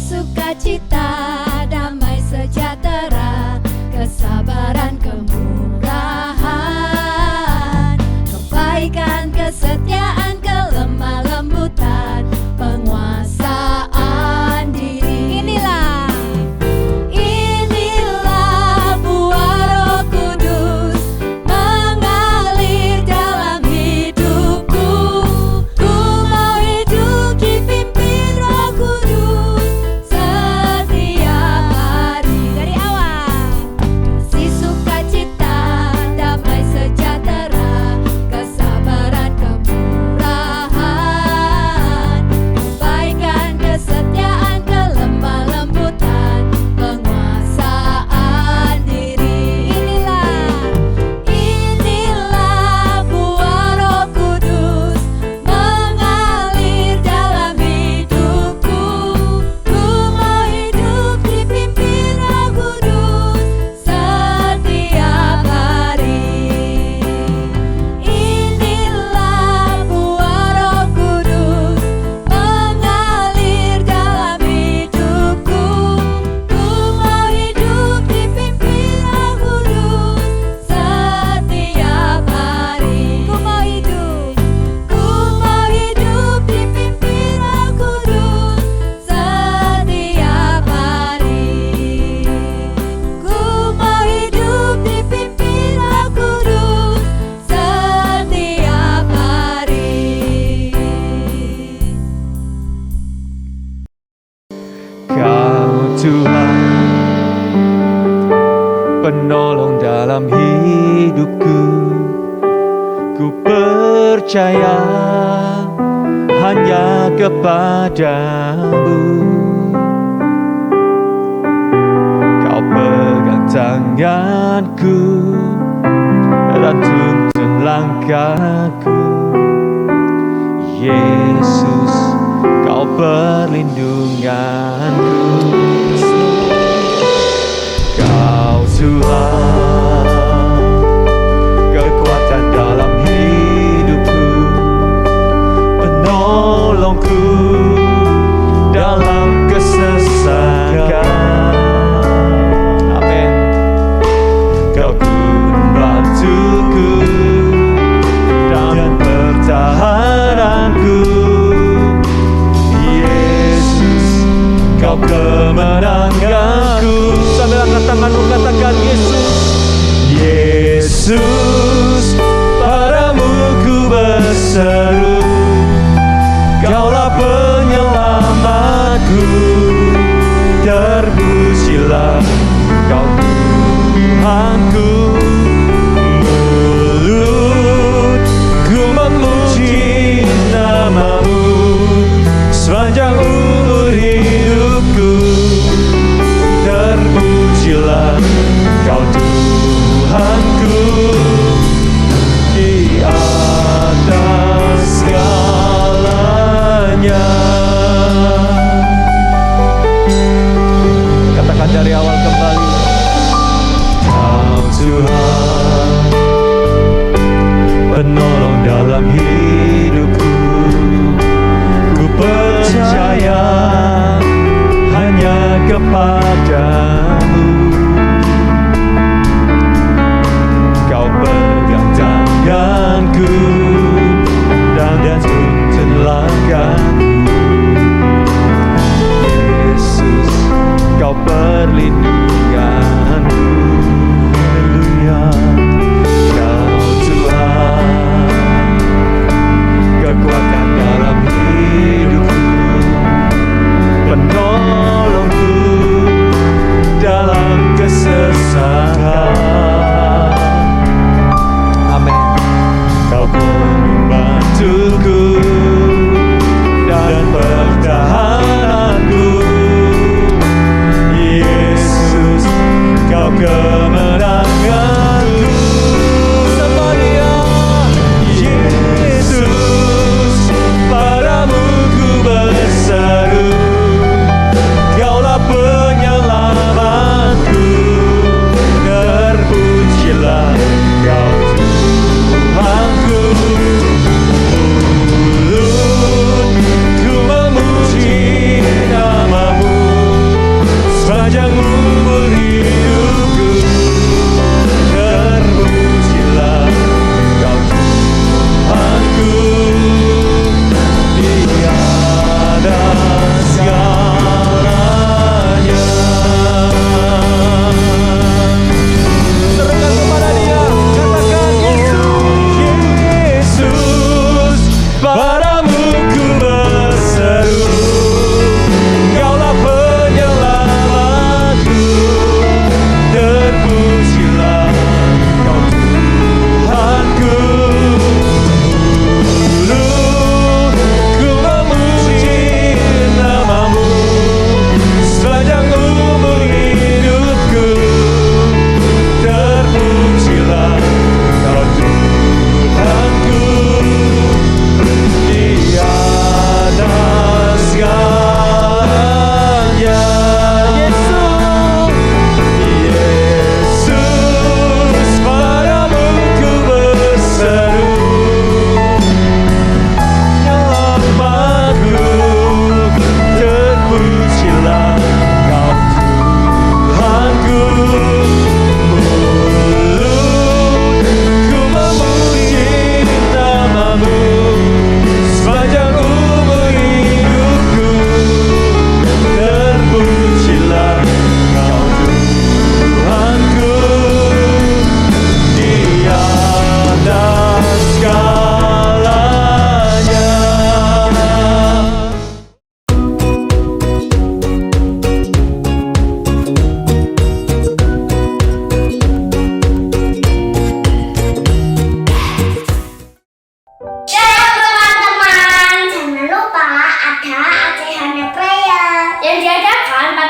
sukacita, damai sejahtera, kesabaran, kemurahan, kebaikan, kesetiaan, kelemah lembutan, penguasaan diri. Inilah buah Roh Kudus mengalir dalam hidupku. Ku mau hidup dipimpin Roh Kudus setiap hari. Dari awal, kasih sukacita, damai sejahtera, kesabaran, kemurahan, kebaikan, kesetiaan, kelemah lembutan, penguasaan diri. Inilah buah Roh Kudus mengalir dalam hidupku. Ku mau hidup dipimpin Roh Kudus setiap hari. Inilah buah Roh Kudus mengalir dalam hidupku. Ku mau hidup dipimpin Roh Kudus setiap hari. Ku mau hidup dipimpin Roh Kudus setiap hari. Ku mau hidup dipimpin Roh Kudus setiap hari. Kau Tuhan, penolong dalam hidupku. Ku percaya hanya kepadamu. Kau pegang tanganku dan tuntun langkahku. Yesus, Kau perlindunganku. Kau Tuhan, kekuatan dalam hidupku, penolongku dalam kesesakan. Amin. Kau gunung batuku dan pertahananku. Yesus, Kau kemenanganku. Sambil angkat tanganmu katakan Yesus. Yesus, padamu ku berseru. Kaulah penyelamatku. Terpujilah Kau Tuhanku. Mulutku memuji namamu sepanjang umur hidupku. Terpujilah Kau Tuhanku di atas segalanya. Katakan dari awal kembali. Kau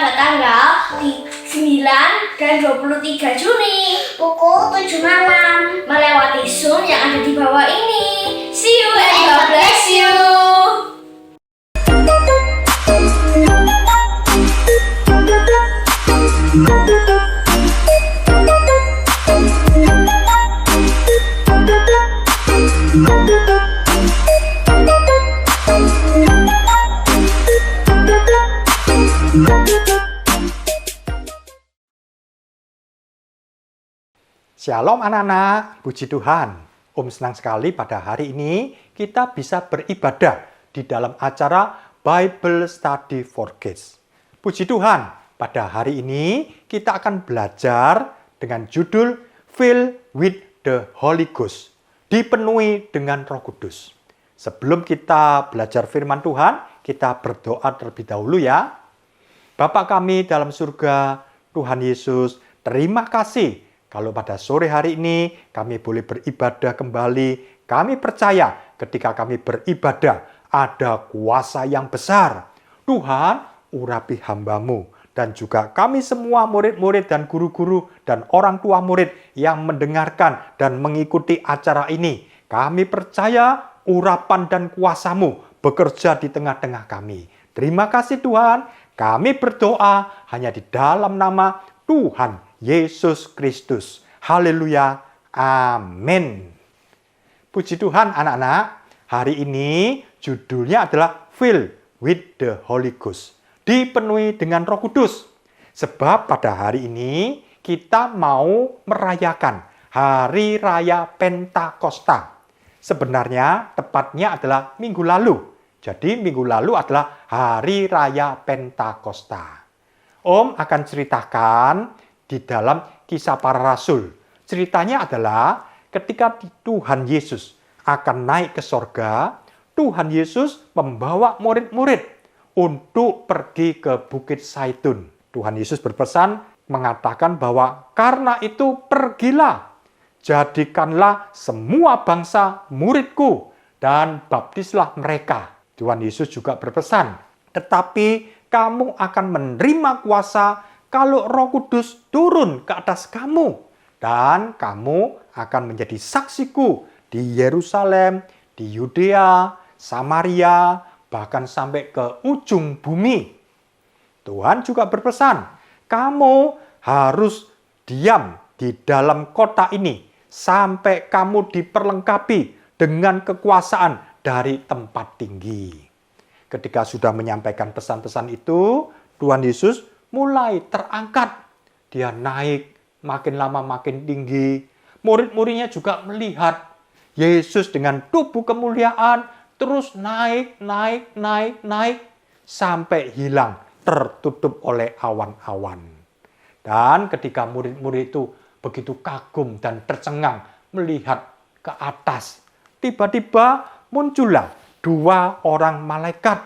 pada tanggal 9 dan 23 Juni pukul 7 malam melewati Zoom yang ada di bawah ini. See you and God bless you. Shalom anak-anak, puji Tuhan. Om senang sekali pada hari ini kita bisa beribadah di dalam acara Bible Study for Kids. Puji Tuhan, pada hari ini kita akan belajar dengan judul Filled with the Holy Ghost, dipenuhi dengan Roh Kudus. Sebelum kita belajar firman Tuhan, kita berdoa terlebih dahulu ya. Bapa kami dalam surga, Tuhan Yesus, terima kasih kalau pada sore hari ini kami boleh beribadah kembali. Kami percaya ketika kami beribadah ada kuasa yang besar. Tuhan, urapi hamba-Mu. Dan juga kami semua murid-murid dan guru-guru dan orang tua murid yang mendengarkan dan mengikuti acara ini. Kami percaya urapan dan kuasa-Mu bekerja di tengah-tengah kami. Terima kasih Tuhan. Kami berdoa hanya di dalam nama Tuhan Yesus Kristus. Haleluya. Amin. Puji Tuhan anak-anak. Hari ini judulnya adalah Filled with the Holy Ghost. Dipenuhi dengan Roh Kudus. Sebab pada hari ini kita mau merayakan Hari Raya Pentakosta. Sebenarnya tepatnya adalah minggu lalu. Jadi minggu lalu adalah Hari Raya Pentakosta. Om akan ceritakan di dalam Kisah Para Rasul. Ceritanya adalah ketika Tuhan Yesus akan naik ke sorga, Tuhan Yesus membawa murid-murid untuk pergi ke Bukit Zaitun. Tuhan Yesus berpesan mengatakan bahwa karena itu pergilah, jadikanlah semua bangsa muridku dan baptislah mereka. Tuhan Yesus juga berpesan, tetapi kamu akan menerima kuasa kalau Roh Kudus turun ke atas kamu. Dan kamu akan menjadi saksiku di Yerusalem, di Yudea, Samaria, bahkan sampai ke ujung bumi. Tuhan juga berpesan, kamu harus diam di dalam kota ini sampai kamu diperlengkapi dengan kekuasaan dari tempat tinggi. Ketika sudah menyampaikan pesan-pesan itu, Tuhan Yesus mulai terangkat. Dia naik, makin lama makin tinggi. Murid-muridnya juga melihat Yesus dengan tubuh kemuliaan terus naik, sampai hilang, tertutup oleh awan-awan. Dan ketika murid-murid itu begitu kagum dan tercengang melihat ke atas, tiba-tiba muncullah 2 orang malaikat.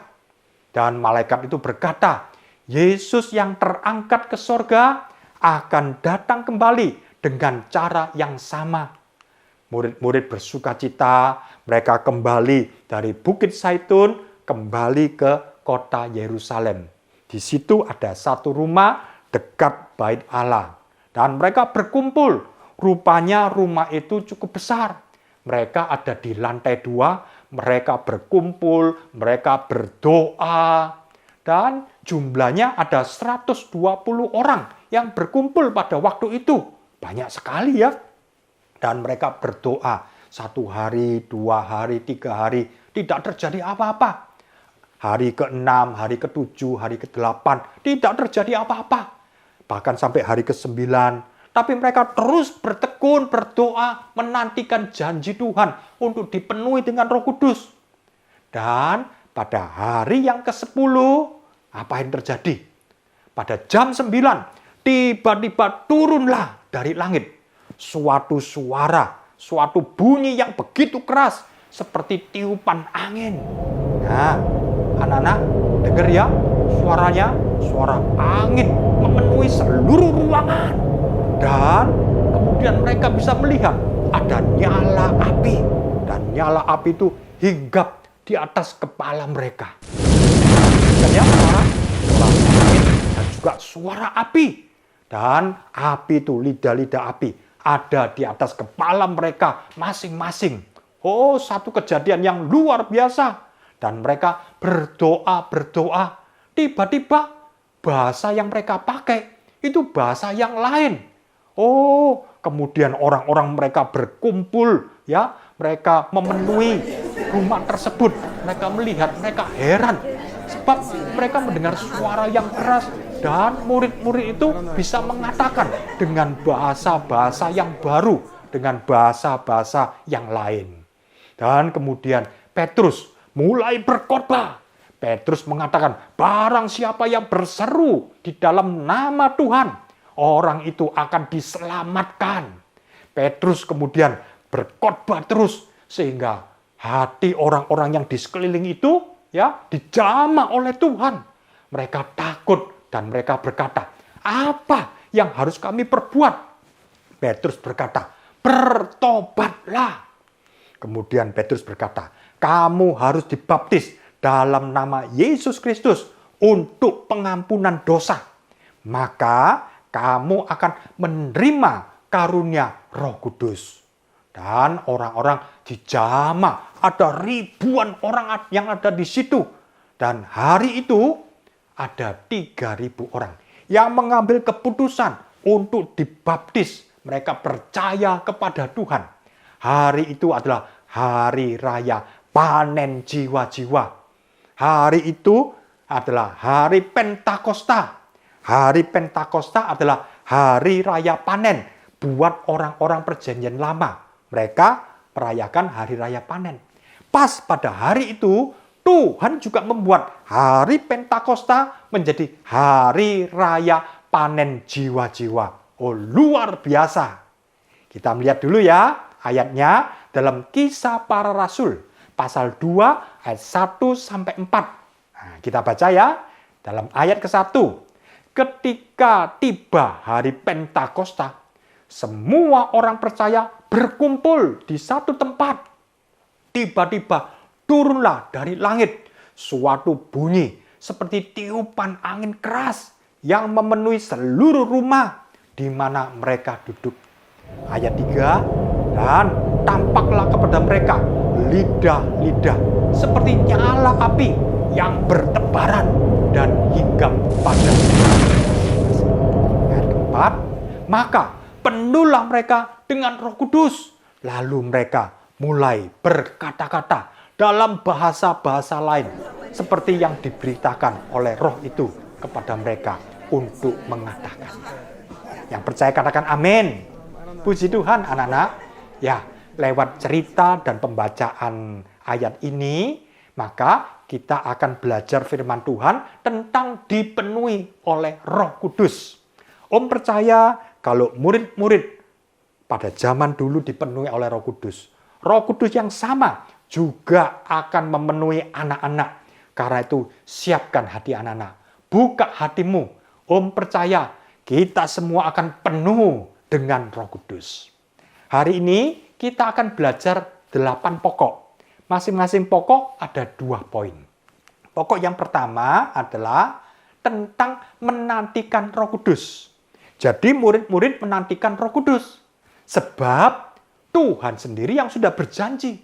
Dan malaikat itu berkata, Yesus yang terangkat ke sorga akan datang kembali dengan cara yang sama. Murid-murid bersukacita, mereka kembali dari Bukit Zaitun, kembali ke kota Yerusalem. Di situ ada satu rumah dekat Bait Allah. Dan mereka berkumpul. Rupanya rumah itu cukup besar. Mereka ada di lantai 2, mereka berkumpul, mereka berdoa. Dan jumlahnya ada 120 orang yang berkumpul pada waktu itu. Banyak sekali ya. Dan mereka berdoa 1 hari, 2 hari, 3 hari. Tidak terjadi apa-apa. Hari ke-6, hari ke-7, hari ke-8. Tidak terjadi apa-apa. Bahkan sampai hari ke-9. Tapi mereka terus bertekun, berdoa, menantikan janji Tuhan untuk dipenuhi dengan Roh Kudus. Dan pada hari yang ke-10, apa yang terjadi? Pada jam 9, tiba-tiba turunlah dari langit suatu suara, suatu bunyi yang begitu keras seperti tiupan angin. Nah, anak-anak dengar ya, suaranya suara angin memenuhi seluruh ruangan. Dan kemudian mereka bisa melihat ada nyala api. Dan nyala api itu hinggap di atas kepala mereka. Dan ya, suara angin dan juga suara api. Dan api itu, lidah-lidah api, ada di atas kepala mereka masing-masing. Oh, satu kejadian yang luar biasa. Dan mereka berdoa. Tiba-tiba bahasa yang mereka pakai itu bahasa yang lain. Oh, kemudian orang-orang mereka berkumpul, ya, mereka memenuhi rumah tersebut. Mereka melihat, mereka heran sebab mereka mendengar suara yang keras dan murid-murid itu bisa mengatakan dengan bahasa-bahasa yang baru, dengan bahasa-bahasa yang lain. Dan kemudian Petrus mulai berkhotbah. Petrus mengatakan, barang siapa yang berseru di dalam nama Tuhan, orang itu akan diselamatkan. Petrus kemudian berkhotbah terus sehingga hati orang-orang yang di sekeliling itu ya dijamah oleh Tuhan. Mereka takut dan mereka berkata, apa yang harus kami perbuat? Petrus berkata, bertobatlah. Kemudian Petrus berkata, kamu harus dibaptis dalam nama Yesus Kristus untuk pengampunan dosa. Maka kamu akan menerima karunia Roh Kudus. Dan orang-orang dijamah, ada ribuan orang yang ada di situ. Dan hari itu ada 3.000 orang yang mengambil keputusan untuk dibaptis. Mereka percaya kepada Tuhan. Hari itu adalah hari raya panen jiwa-jiwa. Hari itu adalah hari Pentakosta. Hari Pentakosta adalah hari raya panen buat orang-orang perjanjian lama. Mereka merayakan hari raya panen. Pas pada hari itu, Tuhan juga membuat hari Pentakosta menjadi hari raya panen jiwa-jiwa. Oh, luar biasa. Kita melihat dulu ya ayatnya dalam Kisah Para Rasul. Pasal 2 ayat 1-4. Nah, kita baca ya dalam ayat ke-1. Ketika tiba hari Pentakosta, semua orang percaya berkumpul di satu tempat. Tiba-tiba turunlah dari langit suatu bunyi seperti tiupan angin keras yang memenuhi seluruh rumah di mana mereka duduk. Ayat 3, dan tampaklah kepada mereka lidah-lidah seperti nyala api yang bertebaran dan hinggap pada mereka. Ayat keempat, maka penuhlah mereka dengan Roh Kudus. Lalu mereka mulai berkata-kata dalam bahasa-bahasa lain seperti yang diberitakan oleh Roh itu kepada mereka untuk mengatakan. Yang percaya katakan amin. Puji Tuhan anak-anak. Ya, lewat cerita dan pembacaan ayat ini, maka kita akan belajar firman Tuhan tentang dipenuhi oleh Roh Kudus. Om percaya kalau murid-murid pada zaman dulu dipenuhi oleh Roh Kudus. Roh Kudus yang sama juga akan memenuhi anak-anak. Karena itu siapkan hati anak-anak. Buka hatimu. Om percaya kita semua akan penuh dengan Roh Kudus. Hari ini kita akan belajar 8 pokok. Masing-masing pokok ada 2 poin. Pokok yang pertama adalah tentang menantikan Roh Kudus. Jadi murid-murid menantikan Roh Kudus. Sebab Tuhan sendiri yang sudah berjanji.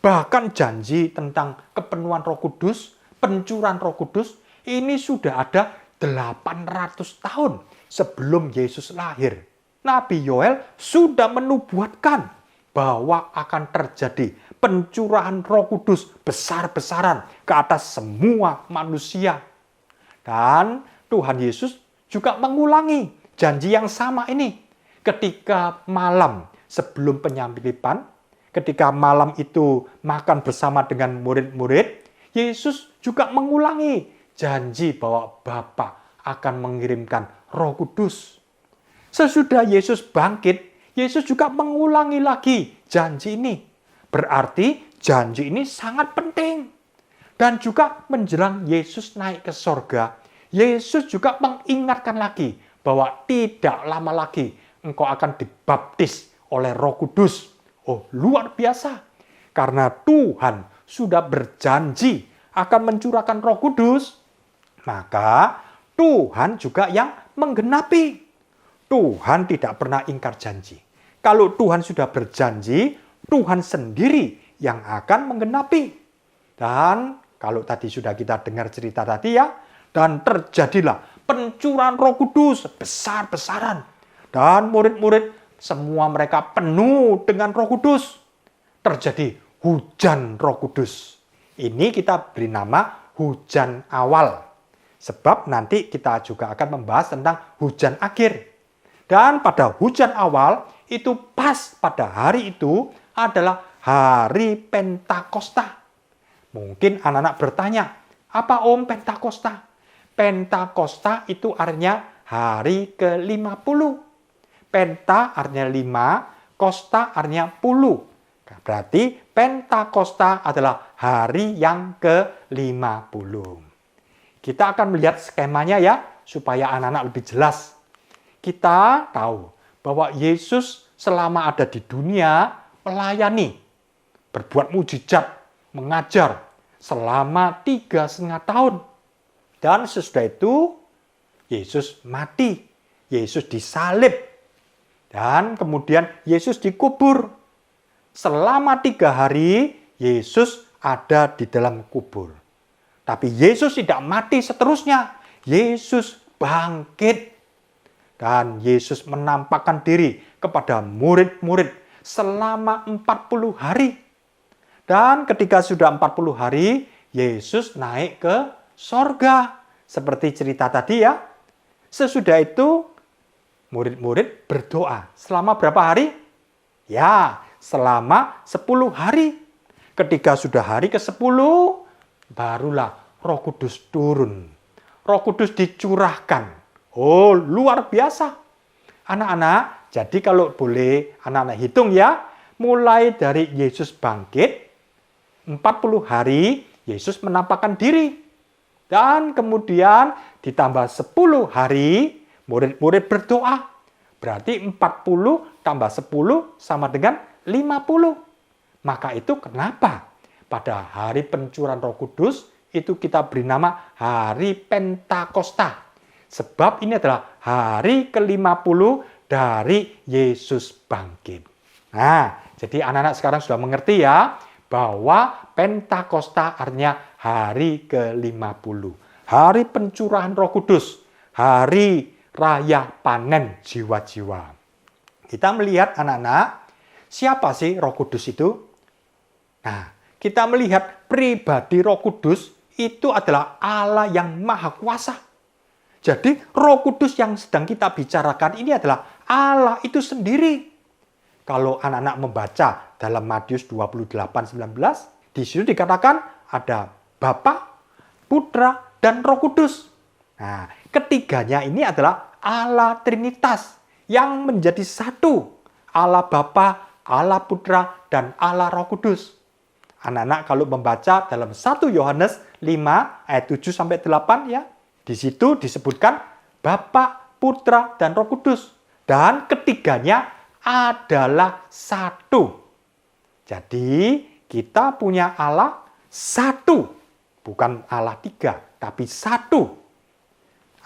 Bahkan janji tentang kepenuhan Roh Kudus, pencurahan Roh Kudus, ini sudah ada 800 tahun sebelum Yesus lahir. Nabi Yoel sudah menubuatkan bahwa akan terjadi pencurahan Roh Kudus besar-besaran ke atas semua manusia. Dan Tuhan Yesus juga mengulangi janji yang sama ini. Ketika malam sebelum penyaliban, ketika malam itu makan bersama dengan murid-murid, Yesus juga mengulangi janji bahwa Bapa akan mengirimkan Roh Kudus. Sesudah Yesus bangkit, Yesus juga mengulangi lagi janji ini. Berarti janji ini sangat penting. Dan juga menjelang Yesus naik ke sorga, Yesus juga mengingatkan lagi bahwa tidak lama lagi engkau akan dibaptis oleh Roh Kudus. Oh, luar biasa. Karena Tuhan sudah berjanji akan mencurahkan Roh Kudus, maka Tuhan juga yang menggenapi. Tuhan tidak pernah ingkar janji. Kalau Tuhan sudah berjanji, Tuhan sendiri yang akan menggenapi. Dan kalau tadi sudah kita dengar cerita tadi ya, dan terjadilah pencurahan Roh Kudus besar-besaran. Dan murid-murid semua mereka penuh dengan Roh Kudus. Terjadi hujan Roh Kudus. Ini kita beri nama hujan awal. Sebab nanti kita juga akan membahas tentang hujan akhir. Dan pada hujan awal, itu pas pada hari itu adalah hari Pentakosta. Mungkin anak-anak bertanya, apa Om Pentakosta? Pentakosta itu artinya hari ke-50. Penta artinya 5, Kosta artinya puluh. Berarti Pentakosta adalah hari yang ke-50. Kita akan melihat skemanya ya, supaya anak-anak lebih jelas. Kita tahu bahwa Yesus selama ada di dunia melayani, berbuat mujizat, mengajar selama 3,5 tahun. Dan sesudah itu Yesus mati, Yesus disalib, dan kemudian Yesus dikubur. Selama 3 hari Yesus ada di dalam kubur. Tapi Yesus tidak mati seterusnya. Yesus bangkit. Dan Yesus menampakkan diri kepada murid-murid selama 40 hari. Dan ketika sudah 40 hari, Yesus naik ke sorga. Seperti cerita tadi ya. Sesudah itu, murid-murid berdoa. Selama berapa hari? Ya, selama 10 hari. Ketika sudah hari ke-10, barulah Roh Kudus turun. Roh Kudus dicurahkan. Oh, luar biasa. Anak-anak, jadi kalau boleh anak-anak hitung ya, mulai dari Yesus bangkit, 40 hari Yesus menampakkan diri. Dan kemudian ditambah 10 hari, murid-murid berdoa. Berarti 40 tambah 10 sama dengan 50. Maka itu kenapa pada hari pencurahan Roh Kudus itu kita beri nama hari Pentakosta. Sebab ini adalah hari ke-50 dari Yesus bangkit. Nah, jadi anak-anak sekarang sudah mengerti ya, bahwa Pentakosta artinya hari ke-50. Hari pencurahan Roh Kudus, hari raya panen jiwa-jiwa. Kita melihat anak-anak, siapa sih Roh Kudus itu? Nah, kita melihat pribadi Roh Kudus itu adalah Allah yang Maha Kuasa. Jadi Roh Kudus yang sedang kita bicarakan ini adalah Allah itu sendiri. Kalau anak-anak membaca dalam Matius 28:19, di situ dikatakan ada Bapa, Putra, dan Roh Kudus. Nah, ketiganya ini adalah Allah Trinitas yang menjadi satu. Allah Bapa, Allah Putra, dan Allah Roh Kudus. Anak-anak kalau membaca dalam 1 Yohanes 5 ayat 7-8 ya, di situ disebutkan Bapa, Putra, dan Roh Kudus. Dan ketiganya adalah satu. Jadi kita punya Allah satu. Bukan Allah tiga, tapi satu.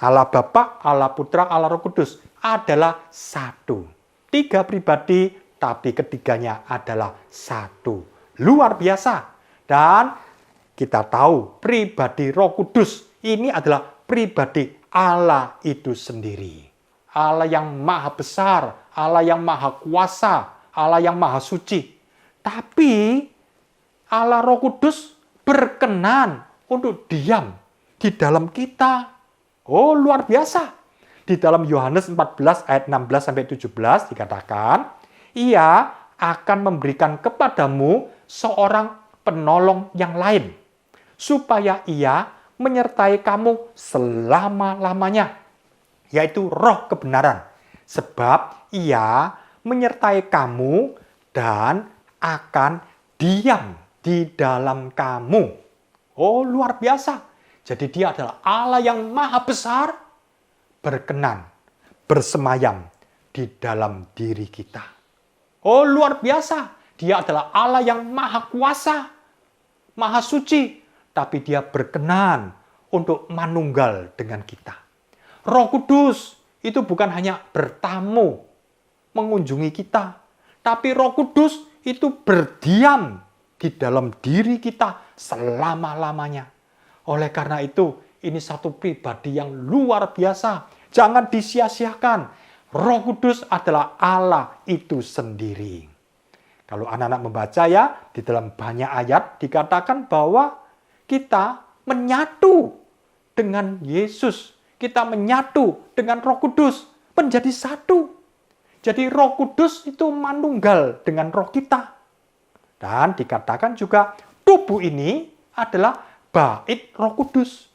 Allah Bapa, Allah Putra, Allah Roh Kudus adalah satu. 3 pribadi, tapi ketiganya adalah satu. Luar biasa. Dan kita tahu pribadi Roh Kudus ini adalah pribadi Allah itu sendiri. Allah yang maha besar, Allah yang maha kuasa, Allah yang maha suci. Tapi Allah Roh Kudus berkenan untuk diam di dalam kita. Oh, luar biasa. Di dalam Yohanes 14 ayat 16-17 dikatakan, Ia akan memberikan kepadamu seorang penolong yang lain, supaya Ia menyertai kamu selama-lamanya, yaitu Roh kebenaran. Sebab Ia menyertai kamu dan akan diam di dalam kamu. Oh, luar biasa. Jadi Dia adalah Allah yang maha besar, berkenan, bersemayam di dalam diri kita. Oh, luar biasa. Dia adalah Allah yang maha kuasa, maha suci, tapi Dia berkenan untuk manunggal dengan kita. Roh Kudus itu bukan hanya bertamu mengunjungi kita, tapi Roh Kudus itu berdiam di dalam diri kita selama-lamanya. Oleh karena itu, ini satu pribadi yang luar biasa. Jangan disia-siakan. Roh Kudus adalah Allah itu sendiri. Kalau anak-anak membaca ya, di dalam banyak ayat dikatakan bahwa kita menyatu dengan Yesus. Kita menyatu dengan Roh Kudus, menjadi satu. Jadi Roh Kudus itu manunggal dengan roh kita. Dan dikatakan juga tubuh ini adalah bait Roh Kudus.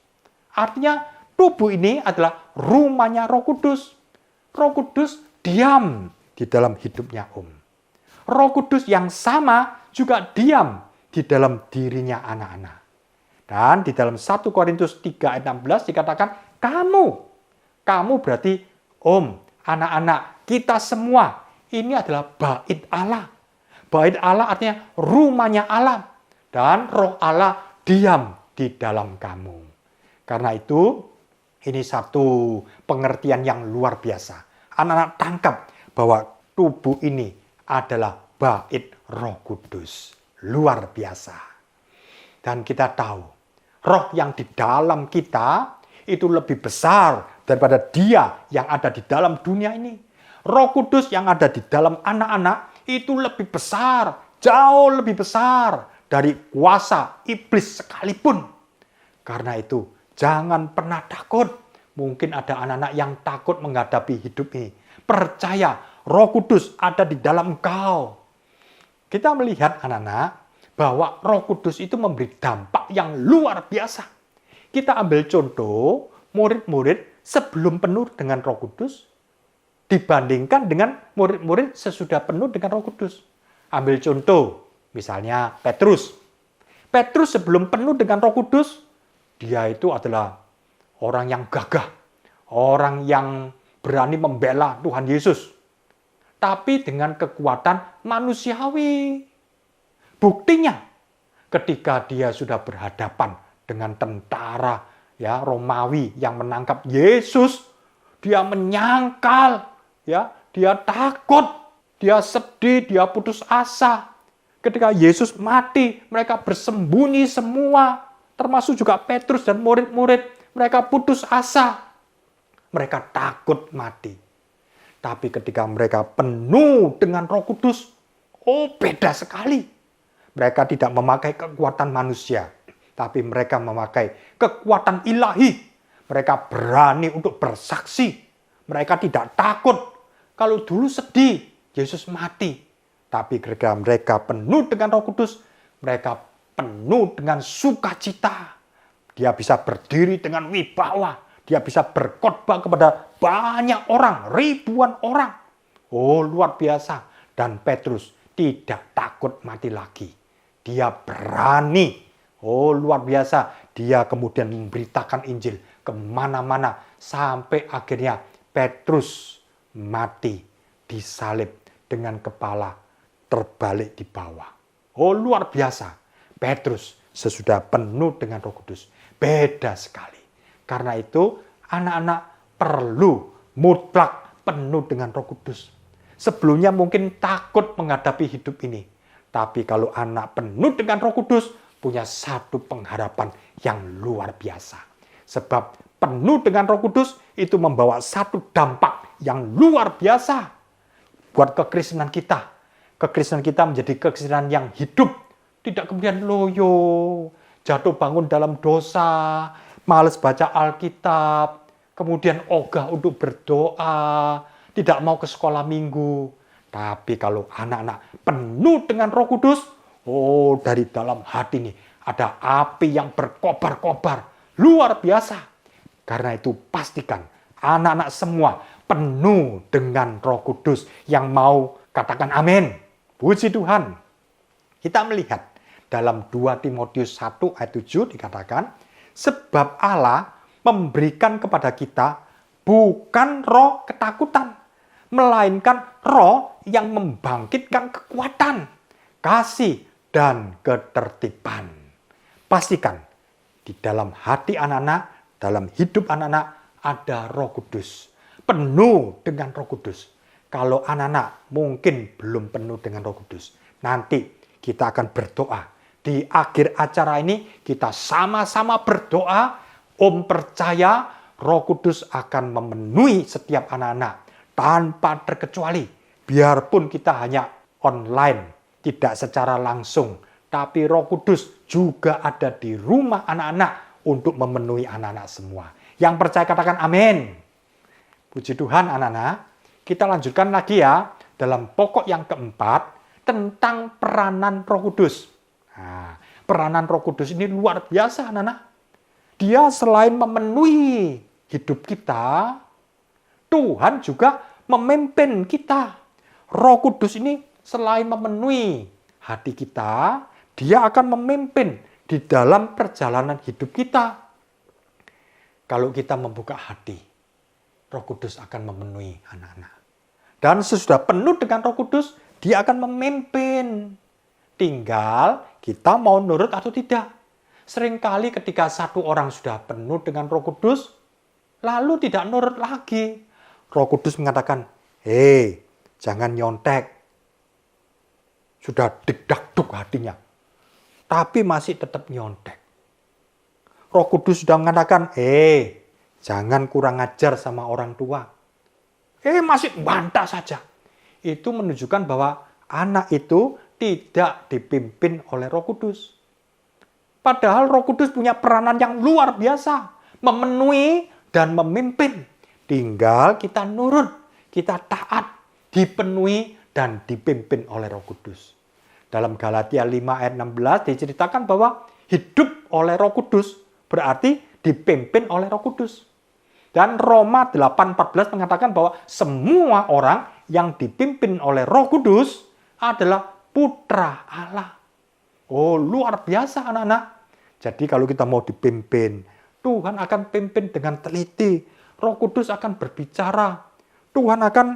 Artinya tubuh ini adalah rumahnya Roh Kudus. Roh Kudus diam di dalam hidupnya Roh Kudus yang sama juga diam di dalam dirinya anak-anak. Dan di dalam 1 Korintus 3 ayat 16 dikatakan, kamu berarti anak-anak, kita semua, ini adalah bait Allah. Bait Allah artinya rumahnya Allah. Dan roh Allah diam di dalam kamu. Karena itu, ini satu pengertian yang luar biasa. Anak-anak tangkap bahwa tubuh ini adalah bait Roh Kudus. Luar biasa. Dan kita tahu, roh yang di dalam kita itu lebih besar daripada dia yang ada di dalam dunia ini. Roh Kudus yang ada di dalam anak-anak itu lebih besar, jauh lebih besar dari kuasa iblis sekalipun. Karena itu, jangan pernah takut. Mungkin ada anak-anak yang takut menghadapi hidup ini. Percaya, Roh Kudus ada di dalam engkau. Kita melihat anak-anak bahwa Roh Kudus itu memberi dampak yang luar biasa. Kita ambil contoh murid-murid sebelum penuh dengan Roh Kudus dibandingkan dengan murid-murid sesudah penuh dengan Roh Kudus. Ambil contoh, misalnya Petrus. Petrus sebelum penuh dengan Roh Kudus, dia itu adalah orang yang gagah, orang yang berani membela Tuhan Yesus. Tapi dengan kekuatan manusiawi. Buktinya, ketika dia sudah berhadapan dengan tentara Romawi yang menangkap Yesus, dia menyangkal, dia takut, dia sedih, dia putus asa. Ketika Yesus mati, mereka bersembunyi semua, termasuk juga Petrus dan murid-murid. Mereka putus asa, mereka takut mati. Tapi ketika mereka penuh dengan Roh Kudus, beda sekali. Mereka tidak memakai kekuatan manusia, tapi mereka memakai kekuatan ilahi. Mereka berani untuk bersaksi. Mereka tidak takut. Kalau dulu sedih, Yesus mati. Tapi ketika mereka penuh dengan Roh Kudus, mereka penuh dengan sukacita. Dia bisa berdiri dengan wibawa. Dia bisa berkhotbah kepada banyak orang, ribuan orang. Luar biasa. Dan Petrus tidak takut mati lagi. Dia berani. Luar biasa. Dia kemudian memberitakan Injil kemana-mana. Sampai akhirnya Petrus mati disalib dengan kepala terbalik di bawah. Luar biasa. Petrus sesudah penuh dengan Roh Kudus. Beda sekali. Karena itu anak-anak perlu mutlak penuh dengan Roh Kudus. Sebelumnya mungkin takut menghadapi hidup ini. Tapi kalau anak penuh dengan Roh Kudus, punya satu pengharapan yang luar biasa. Sebab penuh dengan Roh Kudus itu membawa satu dampak yang luar biasa buat kekristenan kita. Kekristenan kita menjadi kekristenan yang hidup. Tidak kemudian loyo, jatuh bangun dalam dosa, malas baca Alkitab, kemudian ogah untuk berdoa, tidak mau ke sekolah minggu. Tapi kalau anak-anak penuh dengan Roh Kudus, dari dalam hati ini ada api yang berkobar-kobar, luar biasa. Karena itu pastikan anak-anak semua penuh dengan Roh Kudus yang mau katakan amin. Puji Tuhan. Kita melihat dalam 2 Timotius 1 ayat 7 dikatakan, sebab Allah memberikan kepada kita bukan roh ketakutan, melainkan roh yang membangkitkan kekuatan, kasih, dan ketertiban. Pastikan di dalam hati anak-anak, dalam hidup anak-anak ada Roh Kudus. penuh dengan Roh Kudus. Kalau anak-anak mungkin belum penuh dengan Roh Kudus, nanti kita akan berdoa. Di akhir acara ini kita sama-sama berdoa. Om percaya Roh Kudus akan memenuhi setiap anak-anak tanpa terkecuali. Biarpun kita hanya online, tidak secara langsung, tapi Roh Kudus juga ada di rumah anak-anak untuk memenuhi anak-anak semua. Yang percaya katakan amin. Puji Tuhan anak-anak. Kita lanjutkan lagi ya dalam pokok yang keempat tentang peranan Roh Kudus. Nah, peranan Roh Kudus ini luar biasa anak-anak. Dia selain memenuhi hidup kita, Tuhan juga memimpin kita. Roh Kudus ini selain memenuhi hati kita, dia akan memimpin di dalam perjalanan hidup kita. Kalau kita membuka hati, Roh Kudus akan memenuhi anak-anak. Dan sesudah penuh dengan Roh Kudus, dia akan memimpin. Tinggal kita mau nurut atau tidak. Seringkali ketika satu orang sudah penuh dengan Roh Kudus, lalu tidak nurut lagi. Roh Kudus mengatakan, hei, jangan nyontek. Sudah degdagdug hatinya, tapi masih tetap nyontek. Roh Kudus sudah mengatakan, jangan kurang ajar sama orang tua. Masih bantah saja. Itu menunjukkan bahwa anak itu tidak dipimpin oleh Roh Kudus. Padahal Roh Kudus punya peranan yang luar biasa, memenuhi dan memimpin. Tinggal kita nurut, kita taat, dipenuhi dan dipimpin oleh Roh Kudus. Dalam Galatia 5 ayat 16 diceritakan bahwa hidup oleh Roh Kudus berarti dipimpin oleh Roh Kudus. Dan Roma 8:14 mengatakan bahwa semua orang yang dipimpin oleh Roh Kudus adalah putra Allah. Oh, luar biasa anak-anak. Jadi kalau kita mau dipimpin, Tuhan akan pimpin dengan teliti. Roh Kudus akan berbicara. Tuhan akan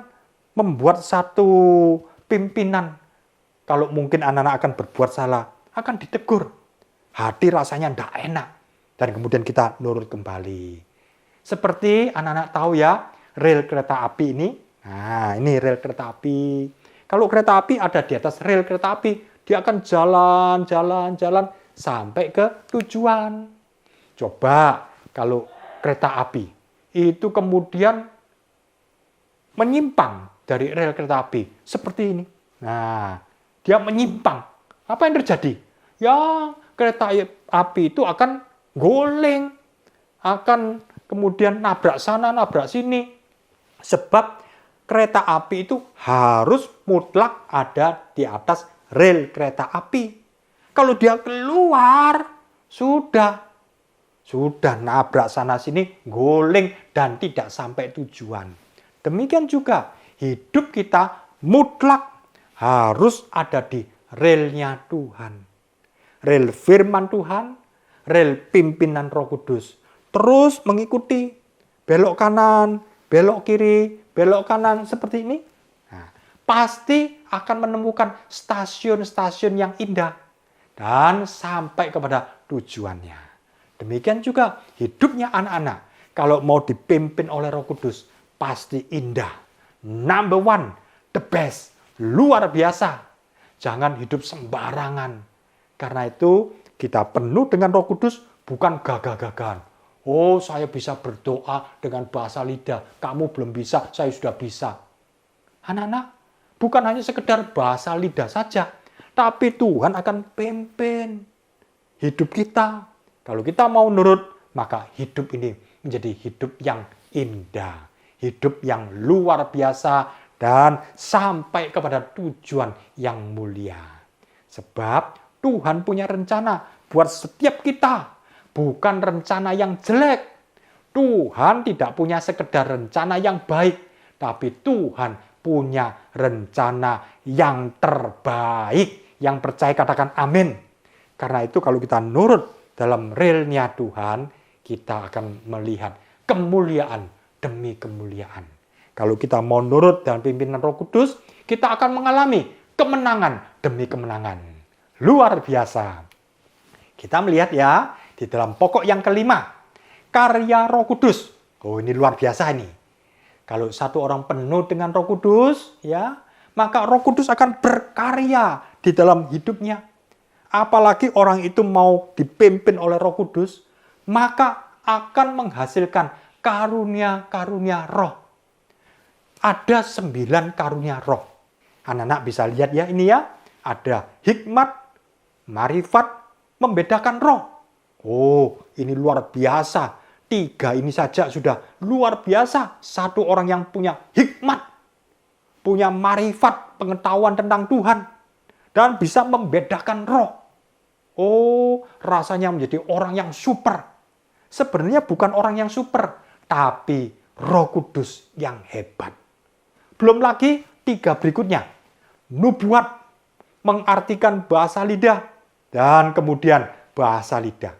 membuat satu pimpinan. Kalau mungkin anak-anak akan berbuat salah, akan ditegur. Hati rasanya tidak enak. Dan kemudian kita nurut kembali. Seperti anak-anak tahu ya, rel kereta api ini. Nah, ini rel kereta api. Kalau kereta api ada di atas rel kereta api, dia akan jalan sampai ke tujuan. Coba kalau kereta api itu kemudian menyimpang dari rel kereta api seperti ini. Nah, dia menyimpang. Apa yang terjadi? Ya, kereta api itu akan goleng, akan kemudian nabrak sana, nabrak sini. Sebab kereta api itu harus mutlak ada di atas rel kereta api. Kalau dia keluar, sudah nabrak sana sini, goleng dan tidak sampai tujuan. Demikian juga hidup kita mutlak harus ada di relnya Tuhan. Rel firman Tuhan, rel pimpinan Roh Kudus. Terus mengikuti belok kanan, belok kiri, belok kanan seperti ini. Nah, pasti akan menemukan stasiun-stasiun yang indah dan sampai kepada tujuannya. Demikian juga hidupnya anak-anak. Kalau mau dipimpin oleh Roh Kudus, pasti indah. Number one, the best, luar biasa. Jangan hidup sembarangan. Karena itu kita penuh dengan Roh Kudus, bukan gagah-gagahan. Oh, saya bisa berdoa dengan bahasa lidah. Kamu belum bisa, saya sudah bisa. Anak-anak, bukan hanya sekedar bahasa lidah saja. Tapi Tuhan akan pimpin hidup kita. Kalau kita mau nurut, maka hidup ini menjadi hidup yang indah. Hidup yang luar biasa dan sampai kepada tujuan yang mulia. Sebab Tuhan punya rencana buat setiap kita. Bukan rencana yang jelek. Tuhan tidak punya sekedar rencana yang baik. Tapi Tuhan punya rencana yang terbaik. Yang percaya katakan amin. Karena itu kalau kita nurut dalam relnya Tuhan, kita akan melihat kemuliaan demi kemuliaan. Kalau kita mau nurut dalam pimpinan Roh Kudus, kita akan mengalami kemenangan demi kemenangan. Luar biasa. Kita melihat ya, di dalam pokok yang kelima, karya Roh Kudus. Oh, ini luar biasa ini. Kalau satu orang penuh dengan Roh Kudus, ya, maka Roh Kudus akan berkarya di dalam hidupnya. Apalagi orang itu mau dipimpin oleh Roh Kudus, maka akan menghasilkan karunia-karunia roh. Ada 9 karunia roh. Anak-anak bisa lihat ya ini ya. Ada hikmat, marifat, membedakan roh. Oh, ini luar biasa. 3 ini saja sudah luar biasa. Satu orang yang punya hikmat, punya marifat, pengetahuan tentang Tuhan, dan bisa membedakan roh. Oh, rasanya menjadi orang yang super. Sebenarnya bukan orang yang super, tapi Roh Kudus yang hebat. Belum lagi 3 berikutnya. Nubuat, mengartikan bahasa lidah, dan kemudian bahasa lidah.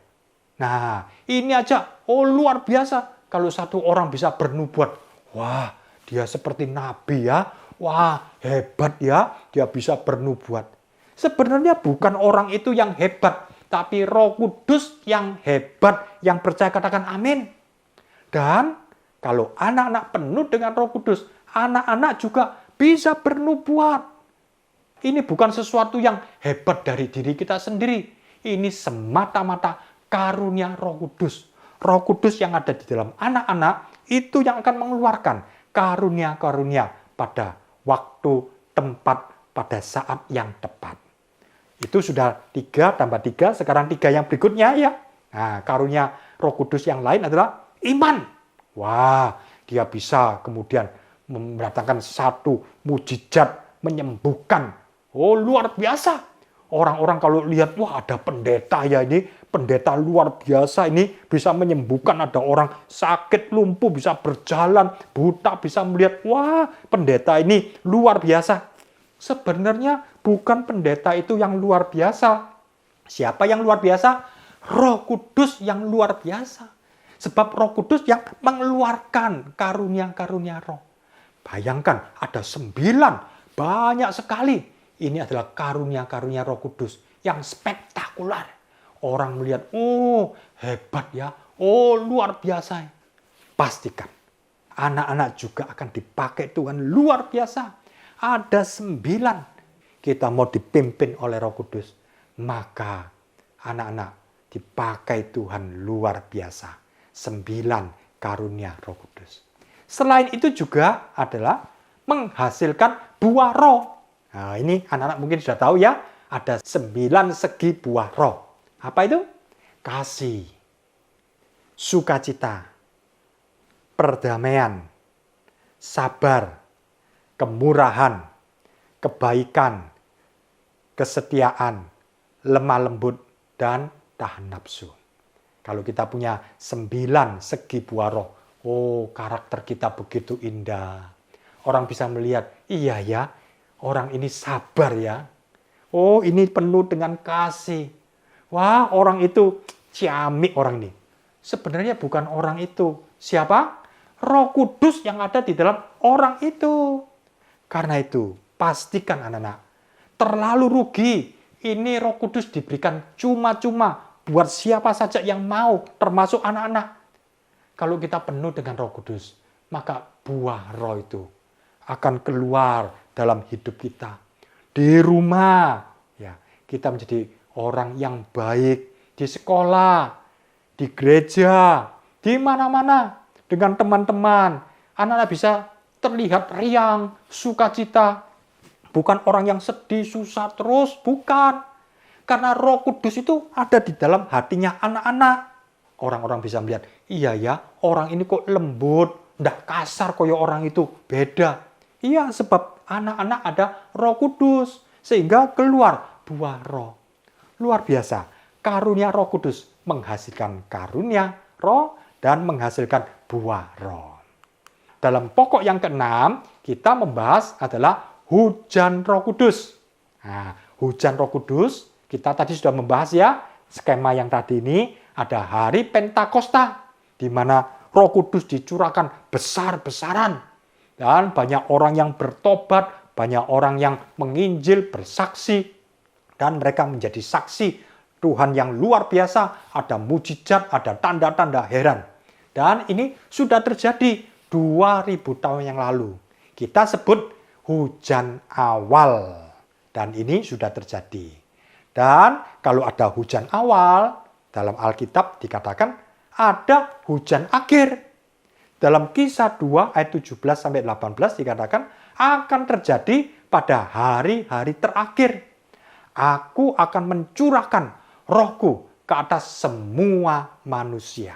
Nah, ini aja, oh luar biasa. Kalau satu orang bisa bernubuat, wah dia seperti nabi ya, wah hebat ya, dia bisa bernubuat. Sebenarnya bukan orang itu yang hebat, tapi Roh Kudus yang hebat, yang percaya katakan amin. Dan kalau anak-anak penuh dengan Roh Kudus, anak-anak juga bisa bernubuat. Ini bukan sesuatu yang hebat dari diri kita sendiri. Ini semata-mata karunia Roh Kudus. Roh Kudus yang ada di dalam anak-anak itu yang akan mengeluarkan karunia-karunia pada waktu, tempat, pada saat yang tepat. Itu sudah 3 tambah 3, sekarang 3 yang berikutnya ya. Nah, karunia Roh Kudus yang lain adalah iman. Wah, dia bisa kemudian mendatangkan satu mujizat menyembuhkan. Oh, luar biasa. Orang-orang kalau lihat, wah ada pendeta ya ini, pendeta luar biasa ini bisa menyembuhkan, ada orang sakit, lumpuh bisa berjalan, buta bisa melihat, wah pendeta ini luar biasa. Sebenarnya bukan pendeta itu yang luar biasa. Siapa yang luar biasa? Roh Kudus yang luar biasa. Sebab Roh Kudus yang mengeluarkan karunia-karunia roh. Bayangkan ada 9, banyak sekali. Ini adalah karunia-karunia Roh Kudus yang spektakuler. Orang melihat, oh hebat ya, oh luar biasa. Pastikan anak-anak juga akan dipakai Tuhan luar biasa. Ada 9 kita mau dipimpin oleh Roh Kudus, maka anak-anak dipakai Tuhan luar biasa. 9 karunia Roh Kudus. Selain itu juga adalah menghasilkan buah roh. Nah, ini anak-anak mungkin sudah tahu ya, ada 9 segi buah roh. Apa itu? Kasih, sukacita, perdamaian, sabar, kemurahan, kebaikan, kesetiaan, lemah lembut, dan tahan nafsu. Kalau kita punya 9 segi buah roh, oh karakter kita begitu indah. Orang bisa melihat, iya ya, orang ini sabar ya. Oh ini penuh dengan kasih. Wah orang itu ciamik orang ini. Sebenarnya bukan orang itu. Siapa? Roh Kudus yang ada di dalam orang itu. Karena itu, pastikan anak-anak, terlalu rugi. Ini Roh Kudus diberikan cuma-cuma buat siapa saja yang mau, termasuk anak-anak. Kalau kita penuh dengan Roh Kudus, maka buah roh itu akan keluar dalam hidup kita. Di rumah, ya, kita menjadi orang yang baik. Di sekolah, di gereja, di mana-mana, dengan teman-teman. Anak-anak bisa terlihat riang, sukacita. Bukan orang yang sedih, susah terus, bukan. Karena Roh Kudus itu ada di dalam hatinya anak-anak. Orang-orang bisa melihat, iya ya, orang ini kok lembut, ndak kasar koyo orang itu, beda. Iya, sebab anak-anak ada Roh Kudus, sehingga keluar buah roh. Luar biasa, karunia Roh Kudus menghasilkan karunia roh dan menghasilkan buah roh. Dalam pokok yang ke-6, kita membahas adalah hujan Roh Kudus. Nah, hujan Roh Kudus, kita tadi sudah membahas ya, skema yang tadi ini ada hari Pentakosta, di mana Roh Kudus dicurahkan besar-besaran. Dan banyak orang yang bertobat, banyak orang yang menginjil, bersaksi, dan mereka menjadi saksi Tuhan yang luar biasa, ada mujizat, ada tanda-tanda heran. Dan ini sudah terjadi 2000 tahun yang lalu. Kita sebut hujan awal. Dan ini sudah terjadi. Dan kalau ada hujan awal, dalam Alkitab dikatakan ada hujan akhir. Dalam Kisah 2 ayat 17-18 dikatakan akan terjadi pada hari-hari terakhir. Aku akan mencurahkan rohku ke atas semua manusia.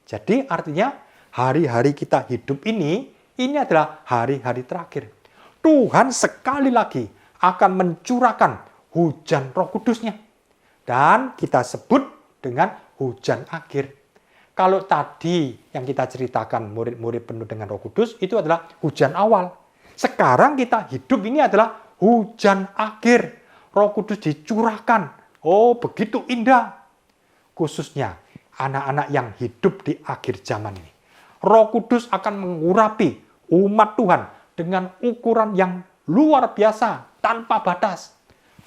Jadi artinya hari-hari kita hidup ini adalah hari-hari terakhir. Tuhan sekali lagi akan mencurahkan hujan Roh Kudus-Nya. Dan kita sebut dengan hujan akhir. Kalau tadi yang kita ceritakan murid-murid penuh dengan Roh Kudus itu adalah hujan awal. Sekarang kita hidup ini adalah hujan akhir. Roh Kudus dicurahkan. Oh, begitu indah. Khususnya anak-anak yang hidup di akhir zaman ini. Roh Kudus akan mengurapi umat Tuhan dengan ukuran yang luar biasa, tanpa batas.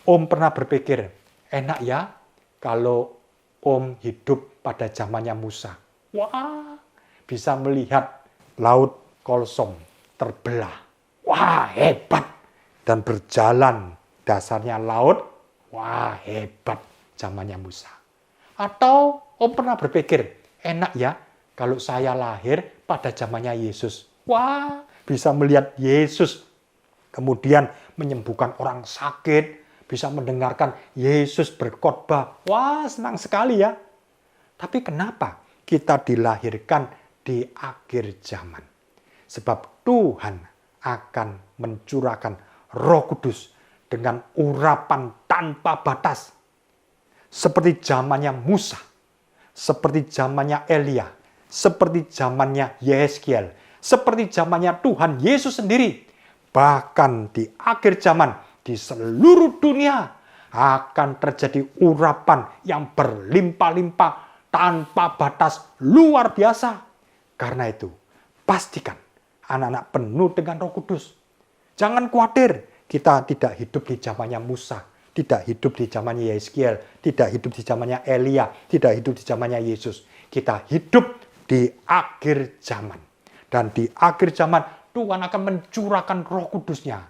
Om pernah berpikir, enak ya kalau Om hidup pada zamannya Musa. Wah, bisa melihat laut Kolsom terbelah. Wah, hebat. Dan berjalan dasarnya laut. Wah, hebat zamannya Musa. Atau Om pernah berpikir, enak ya kalau saya lahir pada zamannya Yesus. Wah, bisa melihat Yesus. Kemudian menyembuhkan orang sakit. Bisa mendengarkan Yesus berkhotbah. Wah, senang sekali ya. Tapi kenapa kita dilahirkan di akhir zaman? Sebab Tuhan akan mencurahkan Roh Kudus dengan urapan tanpa batas. Seperti zamannya Musa, seperti zamannya Elia, seperti zamannya Yeskiel, seperti zamannya Tuhan Yesus sendiri. Bahkan di akhir zaman, di seluruh dunia akan terjadi urapan yang berlimpah-limpah tanpa batas luar biasa. Karena itu, pastikan anak-anak penuh dengan Roh Kudus. Jangan khawatir, kita tidak hidup di zamannya Musa, tidak hidup di zamannya Yeskiel, tidak hidup di zamannya Elia, tidak hidup di zamannya Yesus. Kita hidup di akhir zaman. Dan di akhir zaman Tuhan akan mencurahkan Roh Kudus-Nya.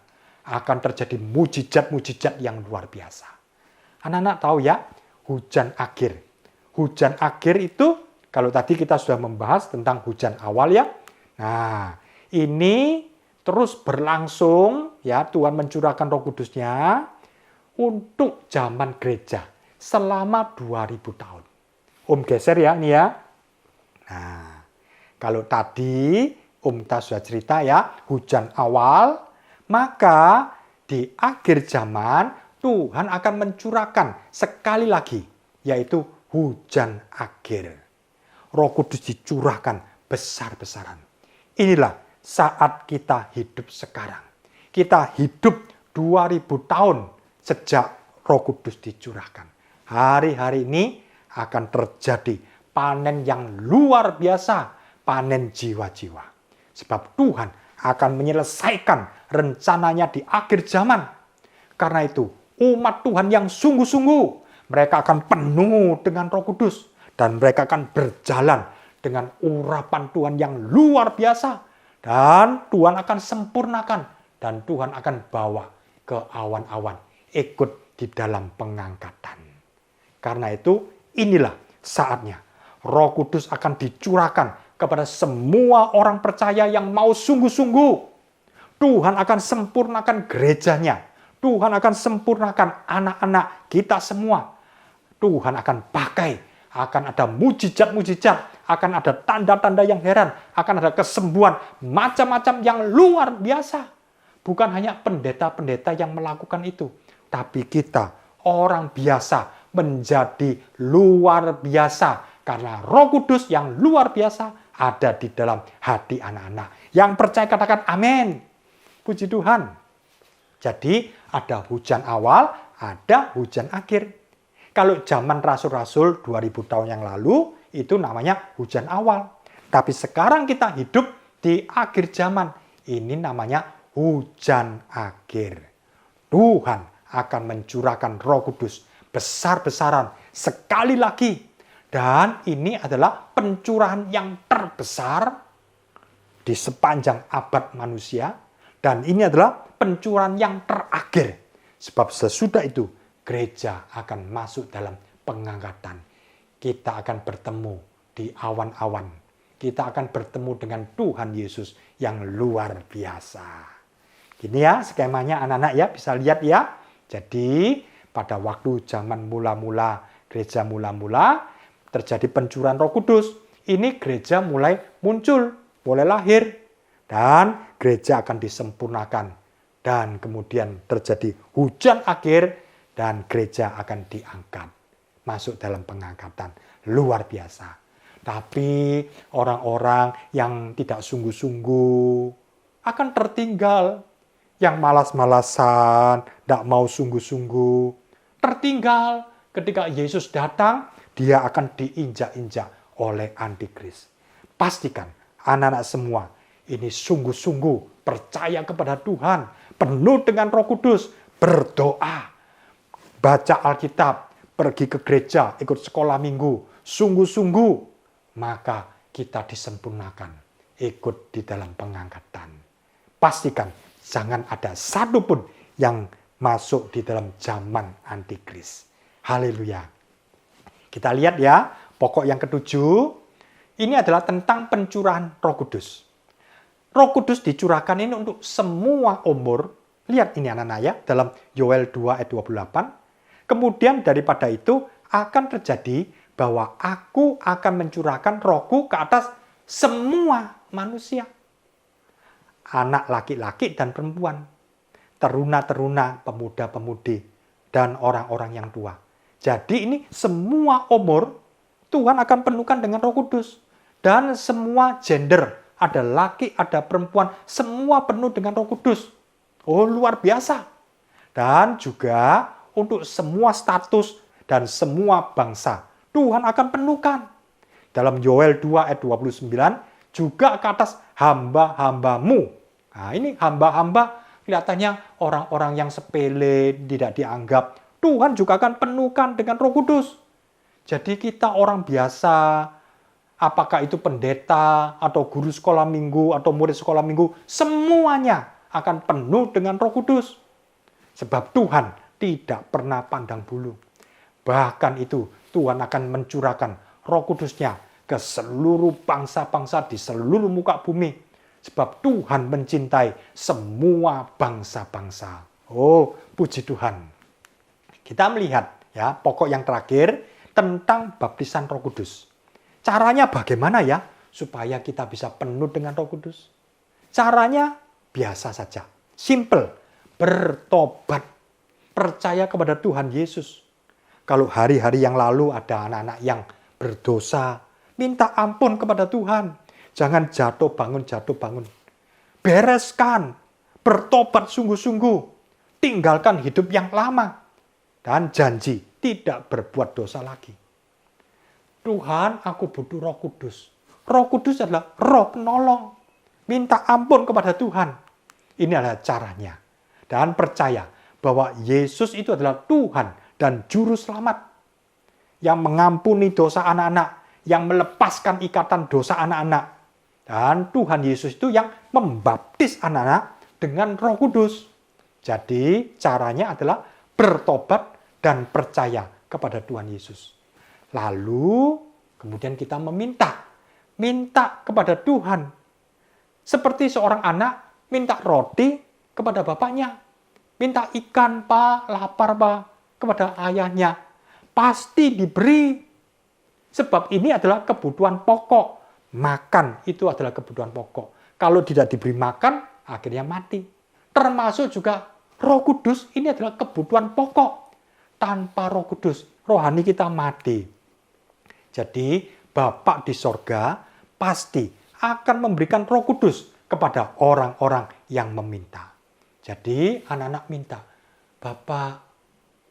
Akan terjadi mujizat-mujizat yang luar biasa. Anak-anak tahu ya, hujan akhir. Hujan akhir itu, kalau tadi kita sudah membahas tentang hujan awal ya. Nah, ini terus berlangsung ya, Tuhan mencurahkan Roh Kudus-Nya untuk zaman gereja selama 2000 tahun. Om geser ya, ini ya. Nah, kalau tadi Om kita sudah cerita ya, hujan awal, maka di akhir zaman Tuhan akan mencurahkan sekali lagi, yaitu hujan akhir. Roh Kudus dicurahkan besar-besaran. Inilah saat kita hidup sekarang. Kita hidup 2000 tahun sejak Roh Kudus dicurahkan. Hari-hari ini akan terjadi panen yang luar biasa, panen jiwa-jiwa. Sebab Tuhan akan menyelesaikan rencananya di akhir zaman. Karena itu, umat Tuhan yang sungguh-sungguh, mereka akan penuh dengan Roh Kudus. Dan mereka akan berjalan dengan urapan Tuhan yang luar biasa. Dan Tuhan akan sempurnakan. Dan Tuhan akan bawa ke awan-awan. Ikut di dalam pengangkatan. Karena itu, inilah saatnya. Roh Kudus akan dicurahkan kepada semua orang percaya yang mau sungguh-sungguh. Tuhan akan sempurnakan gerejanya. Tuhan akan sempurnakan anak-anak kita semua. Tuhan akan pakai, akan ada mujizat-mujizat, akan ada tanda-tanda yang heran, akan ada kesembuhan macam-macam yang luar biasa. Bukan hanya pendeta-pendeta yang melakukan itu, tapi kita orang biasa menjadi luar biasa karena Roh Kudus yang luar biasa ada di dalam hati anak-anak. Yang percaya katakan amin. Puji Tuhan. Jadi ada hujan awal, ada hujan akhir. Kalau zaman rasul-rasul 2000 tahun yang lalu, itu namanya hujan awal. Tapi sekarang kita hidup di akhir zaman. Ini namanya hujan akhir. Tuhan akan mencurahkan Roh Kudus besar-besaran sekali lagi. Dan ini adalah pencurahan yang terbesar di sepanjang abad manusia. Dan ini adalah pencurahan yang terakhir. Sebab sesudah itu gereja akan masuk dalam pengangkatan. Kita akan bertemu di awan-awan. Kita akan bertemu dengan Tuhan Yesus yang luar biasa. Gini ya skemanya anak-anak ya, bisa lihat ya. Jadi pada waktu zaman mula-mula, gereja mula-mula, terjadi pencurahan Roh Kudus. Ini gereja mulai muncul, mulai lahir. Dan gereja akan disempurnakan. Dan kemudian terjadi hujan akhir dan gereja akan diangkat. Masuk dalam pengangkatan. Luar biasa. Tapi orang-orang yang tidak sungguh-sungguh akan tertinggal. Yang malas-malasan, tidak mau sungguh-sungguh. Tertinggal ketika Yesus datang, dia akan diinjak-injak oleh antikris. Pastikan anak-anak semua ini sungguh-sungguh percaya kepada Tuhan, penuh dengan Roh Kudus, berdoa, baca Alkitab, pergi ke gereja, ikut sekolah minggu, sungguh-sungguh, maka kita disempurnakan, ikut di dalam pengangkatan. Pastikan jangan ada satupun yang masuk di dalam zaman antikris. Haleluya. Kita lihat ya, pokok yang ketujuh, ini adalah tentang pencurahan Roh Kudus. Roh Kudus dicurahkan ini untuk semua umur. Lihat ini anak-anak ya, dalam Yoel 2 ayat 28. Kemudian daripada itu akan terjadi bahwa aku akan mencurahkan rohku ke atas semua manusia. Anak laki-laki dan perempuan, teruna-teruna, pemuda-pemudi, dan orang-orang yang tua. Jadi ini semua umur Tuhan akan penuhkan dengan Roh Kudus. Dan semua gender, ada laki, ada perempuan, semua penuh dengan Roh Kudus. Oh, luar biasa. Dan juga untuk semua status dan semua bangsa, Tuhan akan penuhkan. Dalam Yoel 2 ayat 29, juga ke atas hamba-hambamu. Nah, ini hamba-hamba kelihatannya orang-orang yang sepele, tidak dianggap. Tuhan juga akan penuhkan dengan Roh Kudus. Jadi kita orang biasa, apakah itu pendeta, atau guru sekolah minggu, atau murid sekolah minggu, semuanya akan penuh dengan Roh Kudus. Sebab Tuhan tidak pernah pandang bulu. Bahkan itu Tuhan akan mencurahkan Roh Kudusnya ke seluruh bangsa-bangsa di seluruh muka bumi. Sebab Tuhan mencintai semua bangsa-bangsa. Oh, puji Tuhan. Kita melihat ya pokok yang terakhir tentang baptisan Roh Kudus. Caranya bagaimana ya supaya kita bisa penuh dengan Roh Kudus? Caranya biasa saja, simple, bertobat, percaya kepada Tuhan Yesus. Kalau hari-hari yang lalu ada anak-anak yang berdosa, minta ampun kepada Tuhan. Jangan jatuh bangun. Bereskan, bertobat sungguh-sungguh, tinggalkan hidup yang lama, dan janji tidak berbuat dosa lagi. Tuhan, aku butuh Roh Kudus. Roh Kudus adalah roh penolong. Minta ampun kepada Tuhan. Ini adalah caranya. Dan percaya bahwa Yesus itu adalah Tuhan dan Juru Selamat. Yang mengampuni dosa anak-anak. Yang melepaskan ikatan dosa anak-anak. Dan Tuhan Yesus itu yang membaptis anak-anak dengan Roh Kudus. Jadi caranya adalah bertobat dan percaya kepada Tuhan Yesus. Lalu kemudian kita minta kepada Tuhan. Seperti seorang anak minta roti kepada bapaknya. Minta ikan, Pak, lapar, Pak, kepada ayahnya. Pasti diberi. Sebab ini adalah kebutuhan pokok. Makan itu adalah kebutuhan pokok. Kalau tidak diberi makan, akhirnya mati. Termasuk juga Roh Kudus, ini adalah kebutuhan pokok. Tanpa Roh Kudus, rohani kita mati. Jadi, Bapa di sorga pasti akan memberikan Roh Kudus kepada orang-orang yang meminta. Jadi, anak-anak minta, Bapa,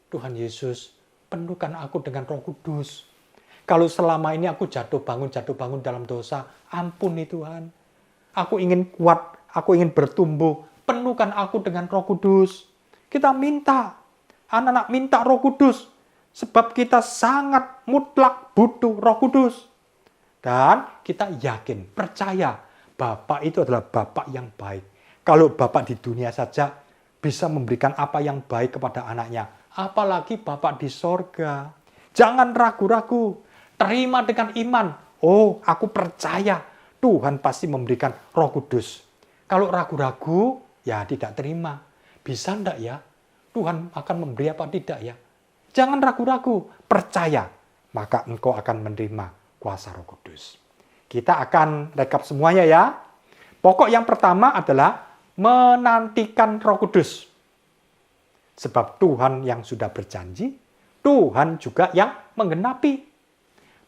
Tuhan Yesus, penuhkan aku dengan Roh Kudus. Kalau selama ini aku jatuh bangun dalam dosa, ampuni Tuhan. Aku ingin kuat, aku ingin bertumbuh, penuhkan aku dengan Roh Kudus. Kita minta, anak-anak minta Roh Kudus. Sebab kita sangat mutlak butuh Roh Kudus. Dan kita yakin, percaya Bapak itu adalah Bapak yang baik. Kalau Bapak di dunia saja bisa memberikan apa yang baik kepada anaknya, apalagi Bapak di sorga. Jangan ragu-ragu, terima dengan iman. Oh, aku percaya Tuhan pasti memberikan Roh Kudus. Kalau ragu-ragu, ya tidak terima. Bisa enggak ya? Tuhan akan memberi apa tidak ya? Jangan ragu-ragu, percaya. Maka engkau akan menerima kuasa Roh Kudus. Kita akan rekap semuanya ya. Pokok yang pertama adalah menantikan Roh Kudus. Sebab Tuhan yang sudah berjanji, Tuhan juga yang menggenapi.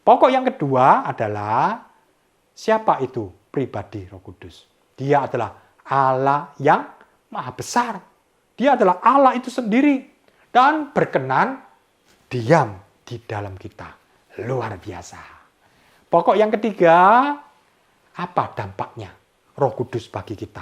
Pokok yang kedua adalah siapa itu pribadi Roh Kudus? Dia adalah Allah yang Maha Besar. Dia adalah Allah itu sendiri dan berkenan diam di dalam kita. Luar biasa. Pokok yang ketiga, apa dampaknya Roh Kudus bagi kita?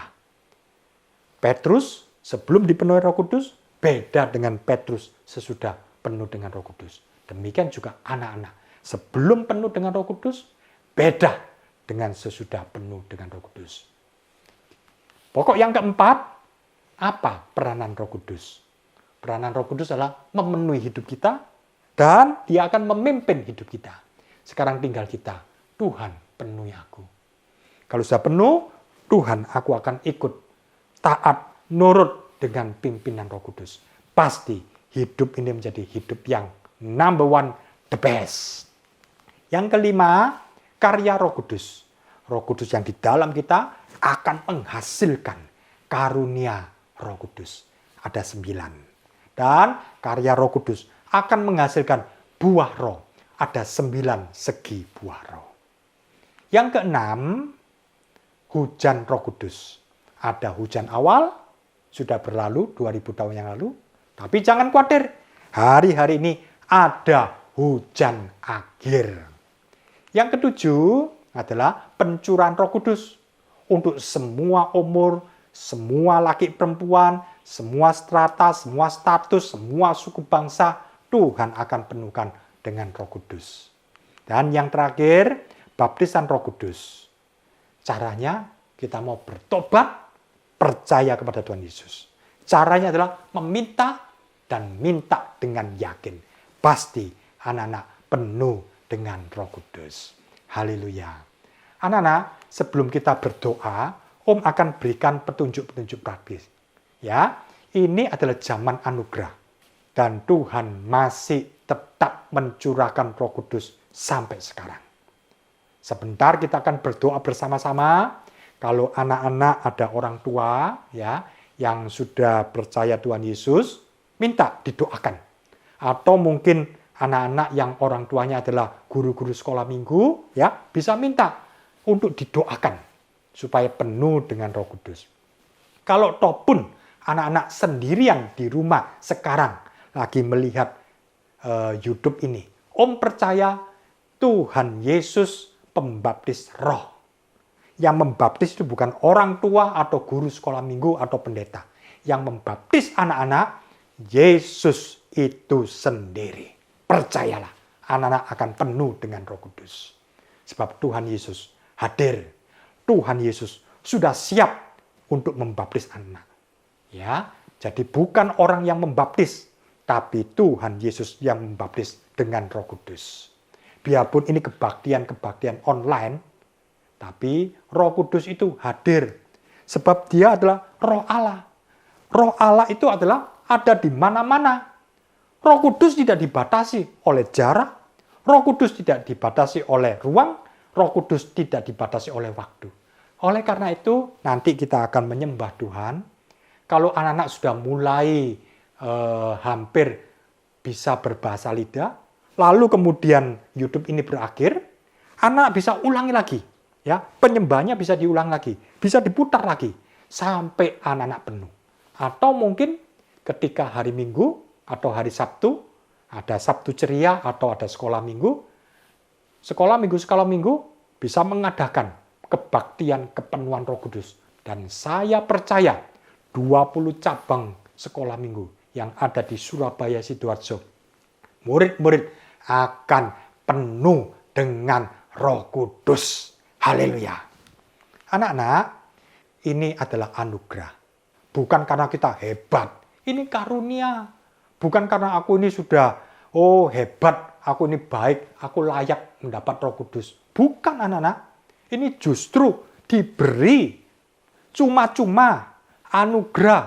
Petrus sebelum dipenuhi Roh Kudus beda dengan Petrus sesudah penuh dengan Roh Kudus. Demikian juga anak-anak sebelum penuh dengan Roh Kudus beda dengan sesudah penuh dengan Roh Kudus. Pokok yang keempat, apa peranan Roh Kudus? Peranan Roh Kudus adalah memenuhi hidup kita dan Dia akan memimpin hidup kita. Sekarang tinggal kita, Tuhan penuhi aku. Kalau sudah penuh, Tuhan aku akan ikut, taat, nurut dengan pimpinan Roh Kudus. Pasti hidup ini menjadi hidup yang number one, the best. Yang kelima, karya Roh Kudus. Roh Kudus yang di dalam kita akan menghasilkan karunia Roh Kudus. Ada 9. Dan karya Roh Kudus akan menghasilkan buah roh. Ada 9 segi buah roh. Yang keenam, hujan Roh Kudus. Ada hujan awal, sudah berlalu 2000 tahun yang lalu. Tapi jangan khawatir, hari-hari ini ada hujan akhir. Yang ketujuh adalah pencurahan Roh Kudus. Untuk semua umur, semua laki perempuan, semua strata, semua status, semua suku bangsa, Tuhan akan penuhkan dengan Roh Kudus. Dan yang terakhir, baptisan Roh Kudus. Caranya kita mau bertobat, percaya kepada Tuhan Yesus. Caranya adalah meminta dan minta dengan yakin. Pasti anak-anak penuh dengan Roh Kudus. Haleluya. Anak-anak, sebelum kita berdoa, Om akan berikan petunjuk-petunjuk praktis. Ya, ini adalah zaman anugerah. Dan Tuhan masih tetap mencurahkan Roh Kudus sampai sekarang. Sebentar kita akan berdoa bersama-sama. Kalau anak-anak ada orang tua ya yang sudah percaya Tuhan Yesus, minta didoakan. Atau mungkin anak-anak yang orang tuanya adalah guru-guru sekolah minggu, ya bisa minta untuk didoakan supaya penuh dengan Roh Kudus. Kalau toh pun anak-anak sendirian di rumah sekarang lagi melihat YouTube ini, Om percaya Tuhan Yesus pembaptis roh. Yang membaptis itu bukan orang tua atau guru sekolah minggu atau pendeta. Yang membaptis anak-anak, Yesus itu sendiri. Percayalah, anak-anak akan penuh dengan Roh Kudus. Sebab Tuhan Yesus hadir. Tuhan Yesus sudah siap untuk membaptis anak. Ya, jadi bukan orang yang membaptis, tapi Tuhan Yesus yang membaptis dengan Roh Kudus. Biarpun ini kebaktian-kebaktian online, tapi Roh Kudus itu hadir. Sebab dia adalah Roh Allah. Roh Allah itu adalah ada di mana-mana. Roh Kudus tidak dibatasi oleh jarak. Roh Kudus tidak dibatasi oleh ruang. Roh Kudus tidak dibatasi oleh waktu. Oleh karena itu, nanti kita akan menyembah Tuhan. Kalau anak-anak sudah mulai hampir bisa berbahasa lidah, lalu kemudian YouTube ini berakhir, anak bisa ulangi lagi. Ya, penyembahannya bisa diulang lagi, bisa diputar lagi sampai anak-anak penuh. Atau mungkin ketika hari Minggu atau hari Sabtu, ada Sabtu ceria atau ada sekolah Minggu bisa mengadakan kebaktian kepenuhan Roh Kudus. Dan saya percaya 20 cabang sekolah Minggu yang ada di Surabaya Sidoarjo, murid-murid akan penuh dengan Roh Kudus. Haleluya. Anak-anak, ini adalah anugerah. Bukan karena kita hebat. Ini karunia. Bukan karena aku ini sudah, hebat, aku ini baik, aku layak mendapat Roh Kudus. Bukan anak-anak. Ini justru diberi cuma-cuma anugerah,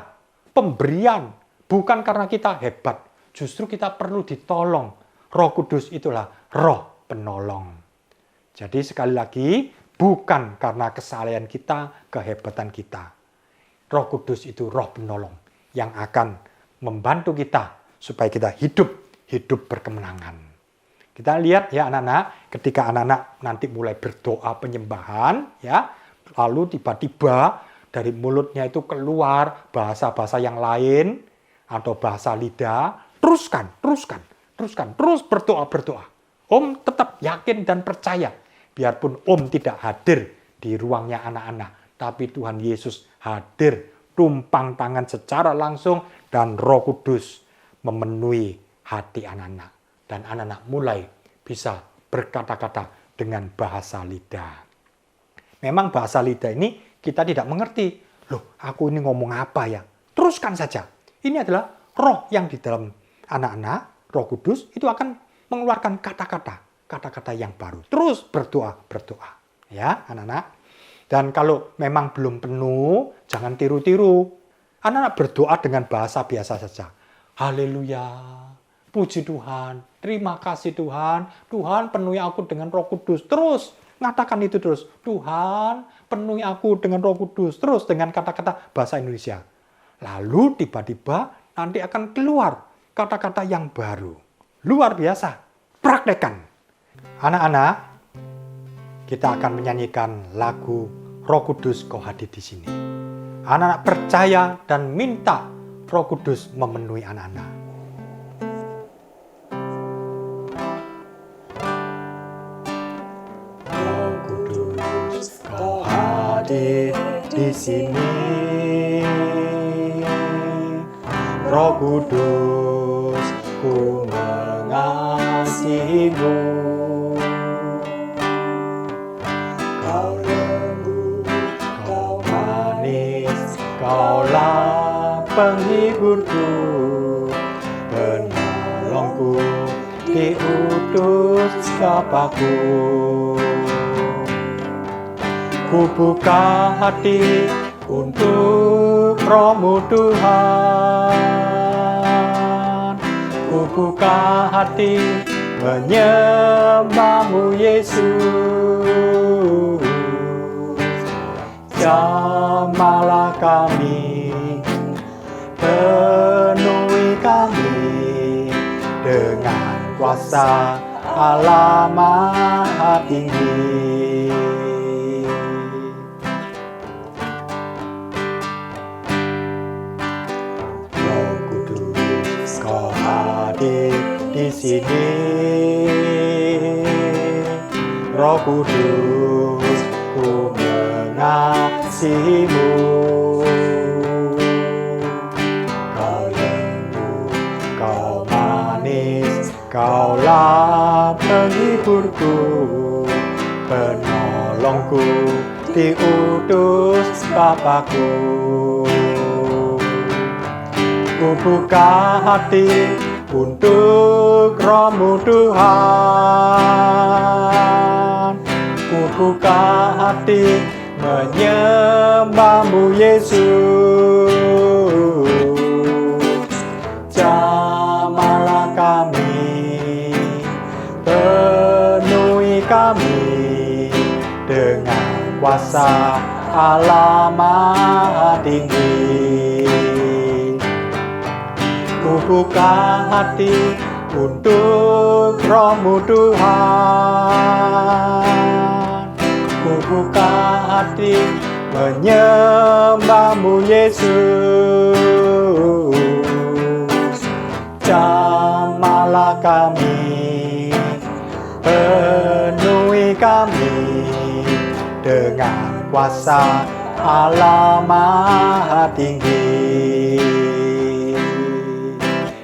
pemberian. Bukan karena kita hebat. Justru kita perlu ditolong. Roh Kudus itulah roh penolong. Jadi sekali lagi, bukan karena kesalehan kita, kehebatan kita. Roh Kudus itu roh penolong yang akan membantu kita supaya kita hidup berkemenangan. Kita lihat ya anak-anak, ketika anak-anak nanti mulai berdoa penyembahan, ya, lalu tiba-tiba dari mulutnya itu keluar bahasa-bahasa yang lain atau bahasa lidah, terus berdoa. Om tetap yakin dan percaya, biarpun Om tidak hadir di ruangnya anak-anak, tapi Tuhan Yesus hadir, tumpang tangan secara langsung, dan Roh Kudus memenuhi hati anak-anak. Dan anak-anak mulai bisa berkata-kata dengan bahasa lidah. Memang bahasa lidah ini kita tidak mengerti. Loh, aku ini ngomong apa ya? Teruskan saja. Ini adalah roh yang di dalam anak-anak, Roh Kudus, itu akan mengeluarkan kata-kata yang baru. Terus berdoa. Ya, anak-anak. Dan kalau memang belum penuh, jangan tiru-tiru. Anak-anak berdoa dengan bahasa biasa saja. Haleluya, puji Tuhan, terima kasih Tuhan. Tuhan penuhi aku dengan Roh Kudus. Terus, ngatakan itu terus. Tuhan penuhi aku dengan Roh Kudus. Terus dengan kata-kata bahasa Indonesia. Lalu tiba-tiba nanti akan keluar kata-kata yang baru. Luar biasa. Praktekkan. Anak-anak, kita akan menyanyikan lagu Roh Kudus Kau Hadir di Sini. Anak-anak percaya dan minta Roh Kudus memenuhi anak-anak. Roh Kudus Kau hadir di sini. Roh Kudus, ku mengasihimu. Kau lembut, kau manis, kaulah penghiburku, penolongku, diutus Bapa-Ku. Ku buka hati untuk Roh-Mu Tuhan. Ku buka hati menyembah-Mu Yesus. Jamahlah kami, penuhi kami dengan kuasa Allah Maha Tinggi. Roh Kudus, Kau hadir di sini. Roh Kudus, ku mengasihimu. Kau lembut, kau manis, kaulah penghiburku, penolongku, diutus Bapa-Ku. Ku buka hati untuk Roh-Mu Tuhan. Ku buka hati menyembah-Mu Yesus. Jamahlah kami, penuhi kami dengan kuasa Allah Maha Tinggi. Ku buka hati untuk Roh-Mu Tuhan. Ku buka hati menyembah-Mu Yesus. Jamahlah kami, penuhi kami dengan kuasa Allah Maha Tinggi.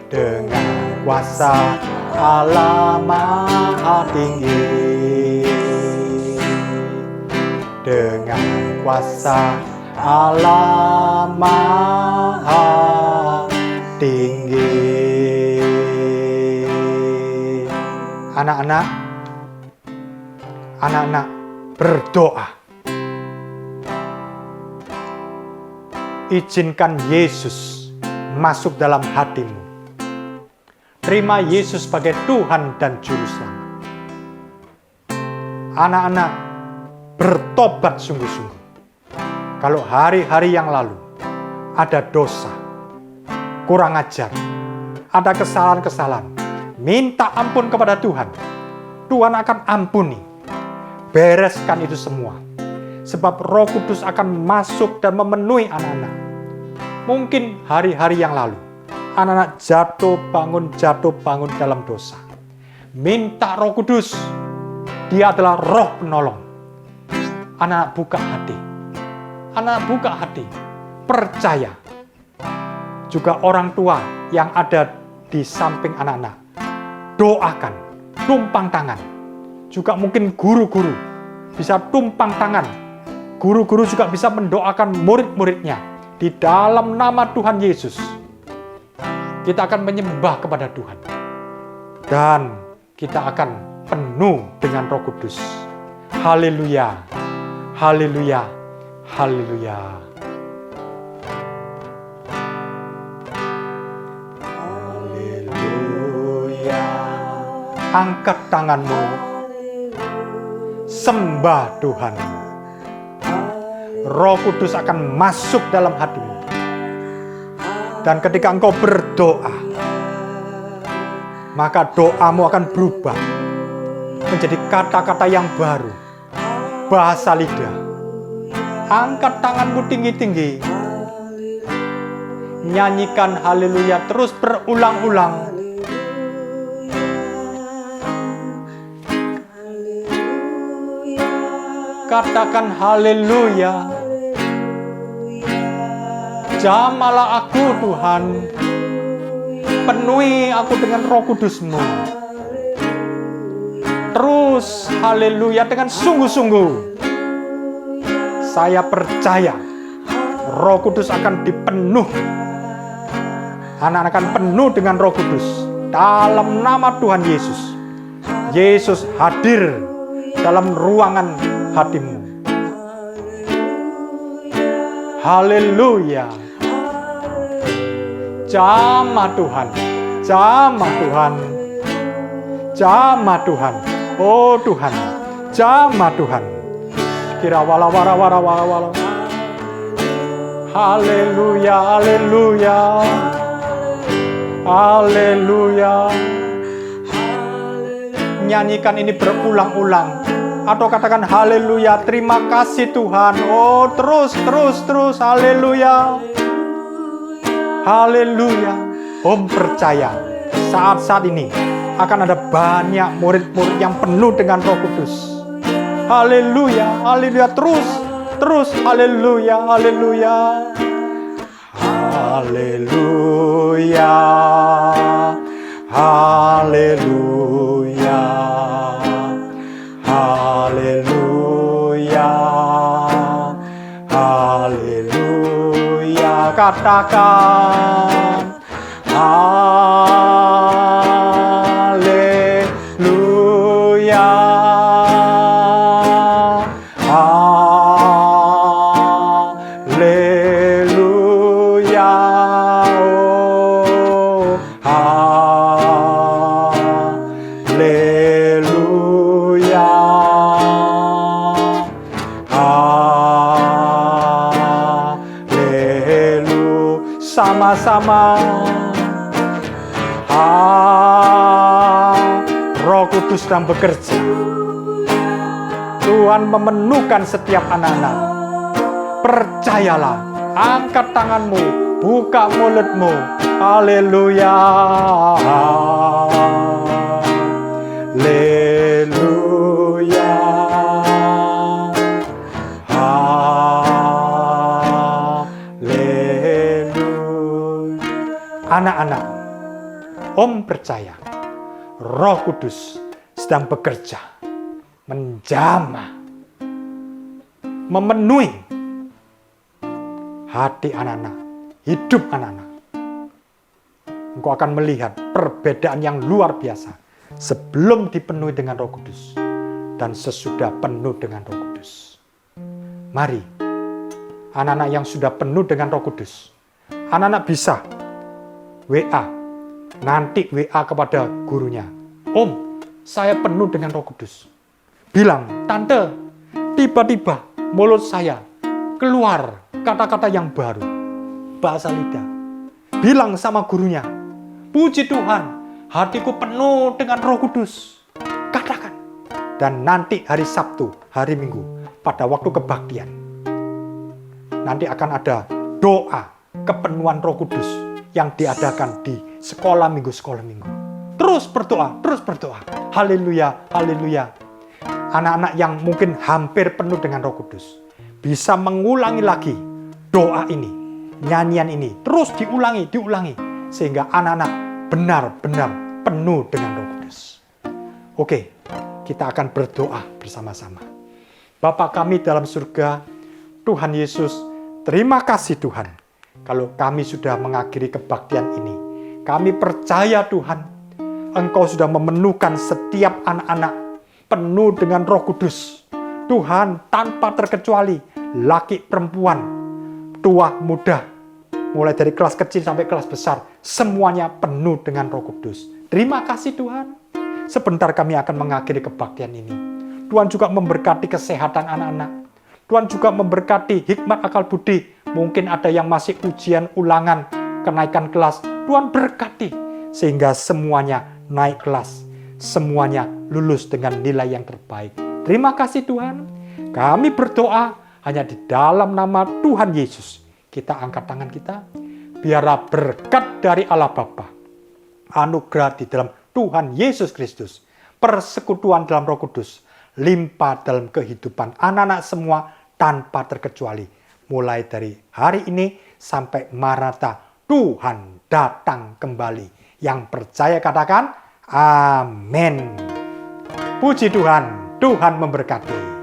Dengan kuasa Allah Maha Tinggi. Dengan kuasa Allah Maha Tinggi. Anak-anak berdoa. Izinkan Yesus masuk dalam hatimu. Terima Yesus sebagai Tuhan dan Juru Selamat. Anak-anak, bertobat sungguh-sungguh. Kalau hari-hari yang lalu ada dosa, kurang ajar, ada kesalahan-kesalahan, minta ampun kepada Tuhan. Tuhan akan ampuni. Bereskan itu semua. Sebab Roh Kudus akan masuk dan memenuhi anak-anak. Mungkin hari-hari yang lalu anak-anak jatuh bangun dalam dosa. Minta Roh Kudus. Dia adalah Roh penolong. Anak-anak buka hati. Anak-anak buka hati. Percaya. Juga orang tua yang ada di samping anak-anak. Doakan. Tumpang tangan. Juga mungkin guru-guru bisa tumpang tangan. Guru-guru juga bisa mendoakan murid-muridnya. Di dalam nama Tuhan Yesus, kita akan menyembah kepada Tuhan. Dan kita akan penuh dengan Roh Kudus. Haleluya, haleluya, haleluya. Haleluya. Angkat tanganmu, sembah Tuhan. Roh Kudus akan masuk dalam hatimu. Dan ketika engkau berdoa, maka doamu akan berubah menjadi kata-kata yang baru, bahasa lidah. Angkat tanganmu tinggi-tinggi. Nyanyikan haleluya terus berulang-ulang. Katakan haleluya. Jamalah aku Tuhan. Penuhi aku dengan Roh Kudus-Mu. Terus haleluya dengan sungguh-sungguh. Saya percaya Roh Kudus akan dipenuh. Anak-anak akan penuh dengan Roh Kudus. Dalam nama Tuhan Yesus. Yesus hadir dalam ruangan hatimu. Haleluya. Jamah Tuhan, jamah Tuhan, jamah Tuhan. Oh Tuhan, jamah Tuhan. Kira wala wara wara wala wala. Haleluya, haleluya, haleluya. Nyanyikan ini berulang-ulang. Atau katakan haleluya, terima kasih Tuhan. Oh terus, haleluya. Haleluya. Om percaya saat-saat ini akan ada banyak murid-murid yang penuh dengan Roh Kudus. Haleluya, haleluya, terus, haleluya, haleluya. Haleluya, haleluya, haleluya, haleluya. Katakan haleluya, haleluya, oh haleluya, haleluya. Sama-sama. Roh Kudus sedang bekerja. Tuhan memenuhkan setiap anak-anak. Percayalah, angkat tanganmu, buka mulutmu. Haleluya, haleluya, haleluya. Anak-anak, Om percaya Roh Kudus sedang bekerja, menjamah, memenuhi hati anak-anak, hidup anak-anak. Engkau akan melihat perbedaan yang luar biasa sebelum dipenuhi dengan Roh Kudus dan sesudah penuh dengan Roh Kudus. Mari, anak-anak yang sudah penuh dengan Roh Kudus, anak-anak bisa WA, nanti WA kepada gurunya, Om, saya penuh dengan Roh Kudus. Bilang, Tante, tiba-tiba mulut saya keluar kata-kata yang baru, bahasa lidah. Bilang sama gurunya, puji Tuhan, hatiku penuh dengan Roh Kudus. Katakan. Dan nanti hari Sabtu, hari Minggu, pada waktu kebaktian, nanti akan ada doa kepenuhan Roh Kudus yang diadakan di sekolah minggu. Terus berdoa. Haleluya, haleluya. Anak-anak yang mungkin hampir penuh dengan Roh Kudus bisa mengulangi lagi doa ini, nyanyian ini, terus diulangi, sehingga anak-anak benar-benar penuh dengan Roh Kudus. Oke, kita akan berdoa bersama-sama. Bapa kami dalam surga, Tuhan Yesus, terima kasih Tuhan, kalau kami sudah mengakhiri kebaktian ini. Kami percaya Tuhan, Engkau sudah memenuhkan setiap anak-anak penuh dengan Roh Kudus. Tuhan, tanpa terkecuali, laki perempuan, tua muda, mulai dari kelas kecil sampai kelas besar, semuanya penuh dengan Roh Kudus. Terima kasih Tuhan. Sebentar kami akan mengakhiri kebaktian ini. Tuhan juga memberkati kesehatan anak-anak. Tuhan juga memberkati hikmat akal budi. Mungkin ada yang masih ujian ulangan, kenaikan kelas. Tuhan berkati sehingga semuanya naik kelas. Semuanya lulus dengan nilai yang terbaik. Terima kasih Tuhan. Kami berdoa hanya di dalam nama Tuhan Yesus. Kita angkat tangan kita. Biarlah berkat dari Allah Bapa, anugerah di dalam Tuhan Yesus Kristus, persekutuan dalam Roh Kudus, limpah dalam kehidupan anak-anak semua tanpa terkecuali. Mulai dari hari ini sampai Maranatha, Tuhan datang kembali. Yang percaya katakan, amin. Puji Tuhan, Tuhan memberkati.